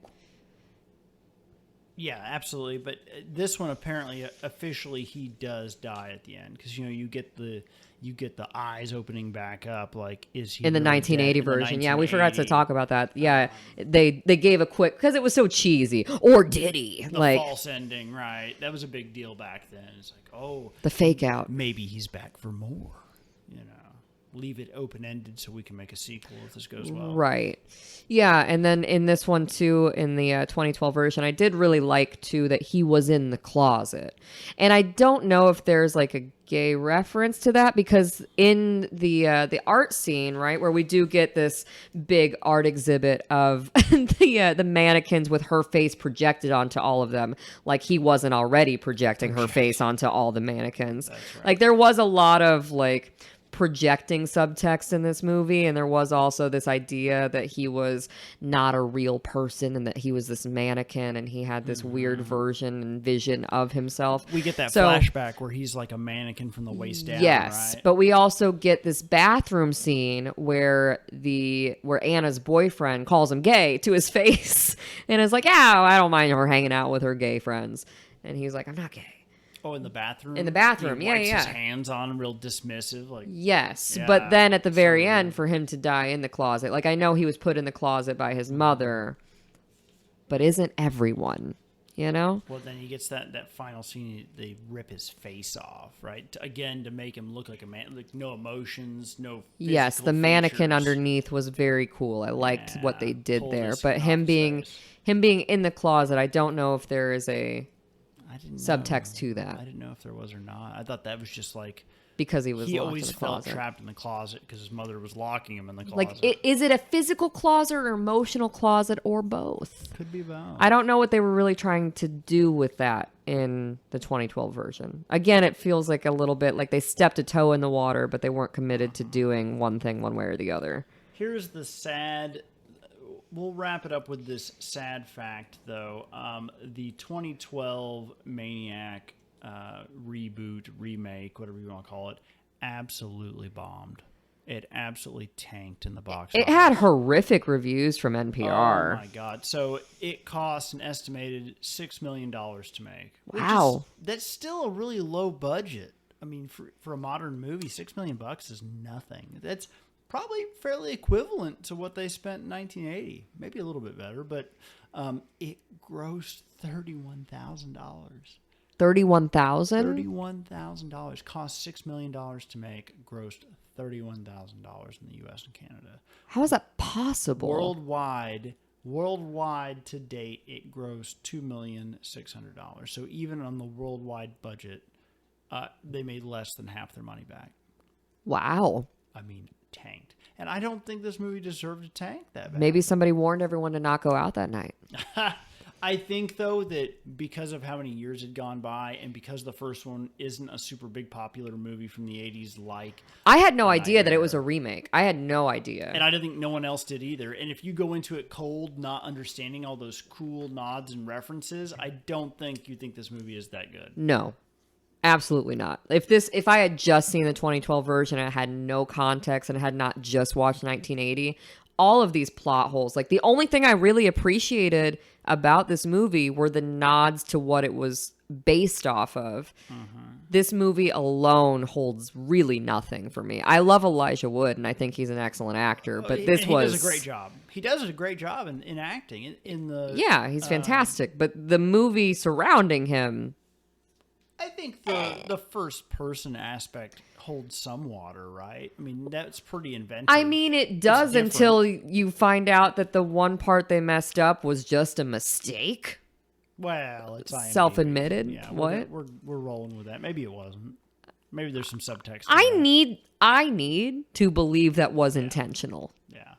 B: Yeah, absolutely. But this one, apparently, officially, he does die at the end because you get the eyes opening back up. Like, is he
A: in the
B: really
A: 1980
B: dead?
A: version? Yeah, we forgot to talk about that. Yeah, they gave a quick because it was so cheesy. Or did he?
B: The
A: like
B: false ending, right? That was a big deal back then. It's like, oh,
A: the fake out.
B: Maybe he's back for more. Leave it open-ended so we can make a sequel if this goes well.
A: Right. Yeah, and then in this one, too, in the 2012 version, I did really like, too, that he was in the closet. And I don't know if there's, like, a gay reference to that, because in the art scene, right, where we do get this big art exhibit of the mannequins with her face projected onto all of them, like he wasn't already projecting her face onto all the mannequins. That's right. Like, there was a lot of, like, projecting subtext in this movie, and there was also this idea that he was not a real person and that he was this mannequin, and he had this weird version and vision of himself.
B: We get that flashback where he's like a mannequin from the waist down.
A: Yes,
B: right?
A: But we also get this bathroom scene where Anna's boyfriend calls him gay to his face and is like, "Oh, I don't mind her hanging out with her gay friends," and he's like, "I'm not gay."
B: Oh, in the bathroom?
A: In the bathroom,
B: he wipes his hands on him, real dismissive. Like,
A: yes, but then at the very end, for him to die in the closet, like I know he was put in the closet by his mother, but isn't everyone, you know?
B: Well, then he gets that final scene, they rip his face off, right? Again, to make him look like a man, like no emotions, no physical
A: Yes, the mannequin
B: features.
A: Underneath was very cool. I liked what they did there, but him being in the closet, I don't know if there is a subtext to that.
B: I didn't know if there was or not. I thought that was just like
A: because he was.
B: He
A: locked
B: always
A: in the
B: felt
A: closet.
B: trapped in the closet because his mother was locking him in the closet.
A: Like, is it a physical closet or emotional closet or both?
B: Could be both.
A: I don't know what they were really trying to do with that in the 2012 version. Again, it feels like a little bit like they stepped a toe in the water, but they weren't committed to doing one thing one way or the other.
B: Here's the sad. We'll wrap it up with this sad fact, though. The 2012 Maniac reboot, remake, whatever you want to call it, absolutely bombed. It absolutely tanked in the box office.
A: It had horrific reviews from NPR.
B: Oh, my God. So it cost an estimated $6 million to make.
A: Wow.
B: That's still a really low budget. I mean, for a modern movie, $6 million is nothing. That's probably fairly equivalent to what they spent in 1980. Maybe a little bit better, but it grossed $31,000.
A: $31,000?
B: $31,000. Cost $6 million to make, grossed $31,000 in the U.S. and Canada.
A: How is that possible?
B: Worldwide to date, it grossed $2,600,000. So even on the worldwide budget, they made less than half their money back.
A: Wow.
B: I mean, tanked. And I don't think this movie deserved to tank that bad.
A: Maybe somebody warned everyone to not go out that night.
B: I think, though, that because of how many years had gone by and because the first one isn't a super big popular movie from the 80s like...
A: I had no idea that it was a remake. I had no idea.
B: And I don't think no one else did either. And if you go into it cold, not understanding all those cool nods and references, I don't think you think this movie is that good.
A: No. Absolutely not. If I had just seen the 2012 version and I had no context and I had not just watched 1980, all of these plot holes, like the only thing I really appreciated about this movie were the nods to what it was based off of. This movie alone holds really nothing for me. I love Elijah Wood and I think he's an excellent actor, but he
B: does a great job. He does a great job in acting.
A: Yeah, he's fantastic, but the movie surrounding him,
B: I think the first person aspect holds some water, right? I mean, that's pretty inventive.
A: I mean, it does until you find out that the one part they messed up was just a mistake.
B: Well, it's IMDb.
A: Self-admitted.
B: Yeah,
A: what?
B: We're rolling with that. Maybe it wasn't. Maybe there's some subtext.
A: I need to believe that was intentional.
B: Yeah.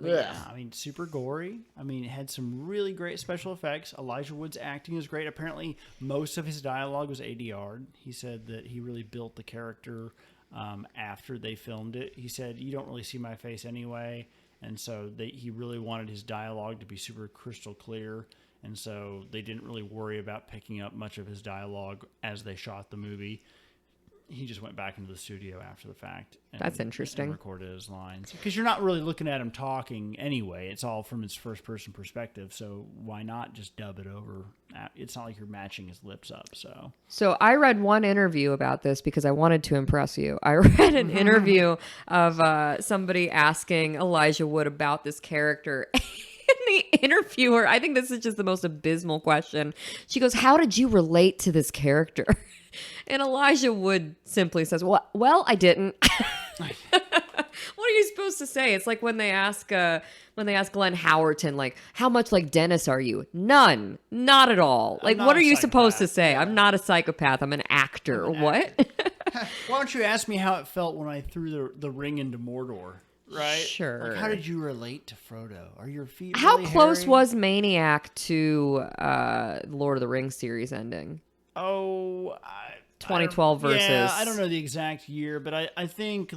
B: Yeah, I mean, super gory. I mean, it had some really great special effects. Elijah Wood's acting is great. Apparently, most of his dialogue was ADR'd. He said that he really built the character after they filmed it. He said, you don't really see my face anyway. And so he really wanted his dialogue to be super crystal clear. And so they didn't really worry about picking up much of his dialogue as they shot the movie. He just went back into the studio after the fact.
A: That's interesting.
B: And recorded his lines. Because you're not really looking at him talking anyway. It's all from his first-person perspective. So why not just dub it over? It's not like you're matching his lips up. So
A: I read one interview about this because I wanted to impress you. I read an interview of somebody asking Elijah Wood about this character. And the interviewer, I think this is just the most abysmal question. She goes, how did you relate to this character? And Elijah Wood simply says, well, I didn't. What are you supposed to say? It's like when they ask Glenn Howerton, like, how much like Dennis are you? None. Not at all. Like, what are you supposed to say? I'm not a psychopath. I'm an actor. What?
B: Why don't you ask me how it felt when I threw the ring into Mordor? Right?
A: Sure.
B: Like, how did you relate to Frodo? Are your feet
A: How
B: really
A: close
B: hairy?
A: was Maniac to Lord of the Rings series ending? 2012 versus.
B: Yeah, I don't know the exact year, but I think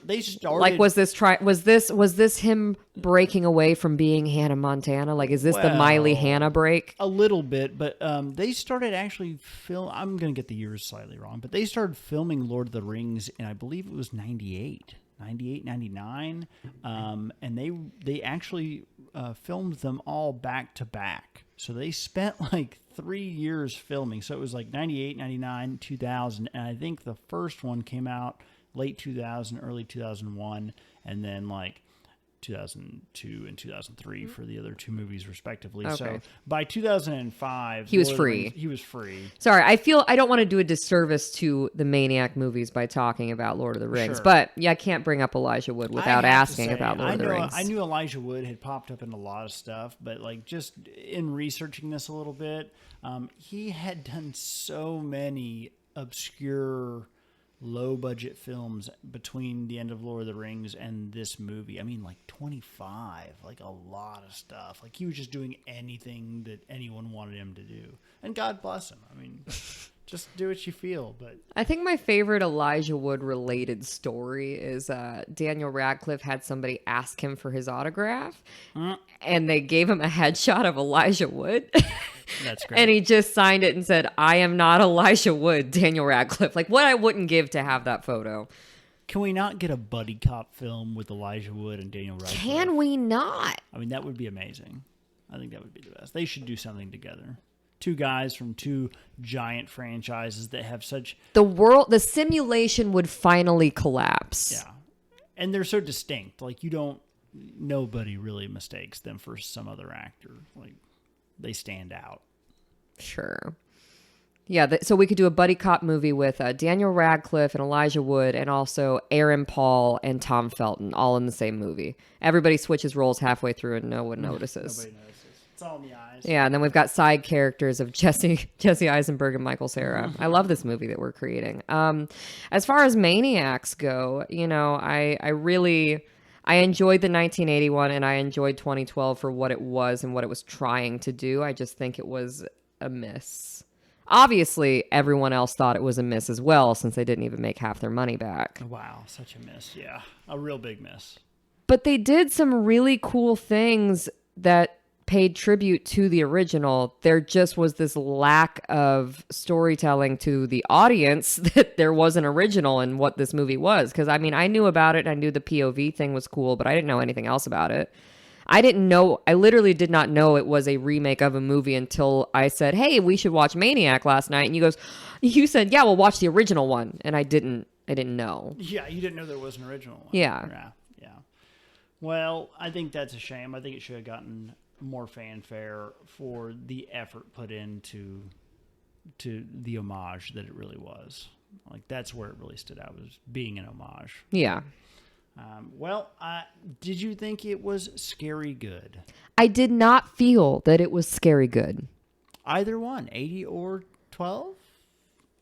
B: they started.
A: Like, was this him breaking away from being Hannah Montana? Like, is this the Miley Hannah break?
B: A little bit, but they started actually I'm going to get the years slightly wrong, but they started filming Lord of the Rings, and I believe it was 98, 99, and they actually filmed them all back to back. So they spent like 3 years filming. So it was like 98, 99, 2000. And I think the first one came out late 2000, early 2001. And then like 2002 and 2003 for the other two movies respectively.
A: Okay.
B: So by 2005,
A: he was free.
B: He was free.
A: Sorry, I don't want to do a disservice to the Maniac movies by talking about Lord of the Rings,
B: Sure.
A: But yeah, I can't bring up Elijah Wood without asking about Lord of the Rings.
B: I knew Elijah Wood had popped up in a lot of stuff, but like just in researching this a little bit, he had done so many obscure low-budget films between the end of Lord of the Rings and this movie. I mean, like 25, like a lot of stuff. Like he was just doing anything that anyone wanted him to do. And God bless him. I mean, just do what you feel. But
A: I think my favorite Elijah Wood related story is Daniel Radcliffe had somebody ask him for his autograph, and they gave him a headshot of Elijah Wood.
B: That's great.
A: And he just signed it and said, I am not Elijah Wood, Daniel Radcliffe. Like, what I wouldn't give to have that photo.
B: Can we not get a buddy cop film with Elijah Wood and Daniel Radcliffe?
A: Can we not?
B: I mean, that would be amazing. I think that would be the best. They should do something together. Two guys from two giant franchises that have such...
A: The simulation would finally collapse.
B: Yeah. And they're so distinct. Like, nobody really mistakes them for some other actor. Like, they stand out.
A: Sure. Yeah, so we could do a buddy cop movie with Daniel Radcliffe and Elijah Wood and also Aaron Paul and Tom Felton all in the same movie. Everybody switches roles halfway through and no one notices.
B: Nobody notices. It's all in the eyes.
A: Yeah, and then we've got side characters of Jesse Eisenberg and Michael Cera. I love this movie that we're creating. As far as Maniacs go, I enjoyed the 1981 and I enjoyed 2012 for what it was and what it was trying to do. I just think it was a miss. Obviously, everyone else thought it was a miss as well, since they didn't even make half their money back.
B: Wow, such a miss. Yeah, a real big miss.
A: But they did some really cool things that paid tribute to the original. There just was this lack of storytelling to the audience that there was an original in what this movie was. Because, I mean, I knew about it. I knew the POV thing was cool, but I didn't know anything else about it. I literally did not know it was a remake of a movie until I said, hey, we should watch Maniac last night. And you said, yeah, we'll watch the original one. And I didn't know.
B: Yeah, you didn't know there was an original one.
A: Yeah.
B: Well, I think that's a shame. I think it should have gotten more fanfare for the effort put into the homage that it really was. Like, that's where it really stood out, was being an homage.
A: Yeah.
B: Did you think it was scary good?
A: I did not feel that it was scary good.
B: Either one, 80 or 12?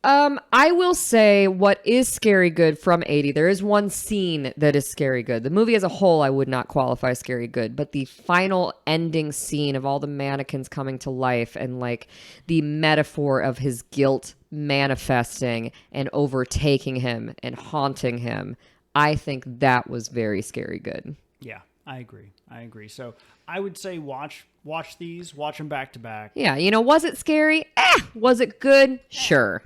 A: I will say what is scary good from 80. There is one scene that is scary good. The movie as a whole, I would not qualify scary good, but the final ending scene of all the mannequins coming to life and like the metaphor of his guilt manifesting and overtaking him and haunting him, I think that was very scary good.
B: Yeah, I agree. So I would say watch them back to back.
A: Yeah, was it scary? Was it good? Sure.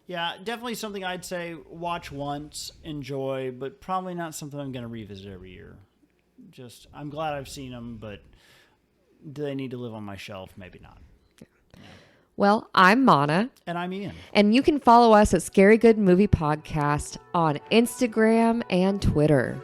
B: Yeah, definitely something I'd say watch once, enjoy, but probably not something I'm going to revisit every year. I'm glad I've seen them, but do they need to live on my shelf? Maybe not. Yeah.
A: Well, I'm Monna.
B: And I'm Ian.
A: And you can follow us at Scary Good Movie Podcast on Instagram and Twitter.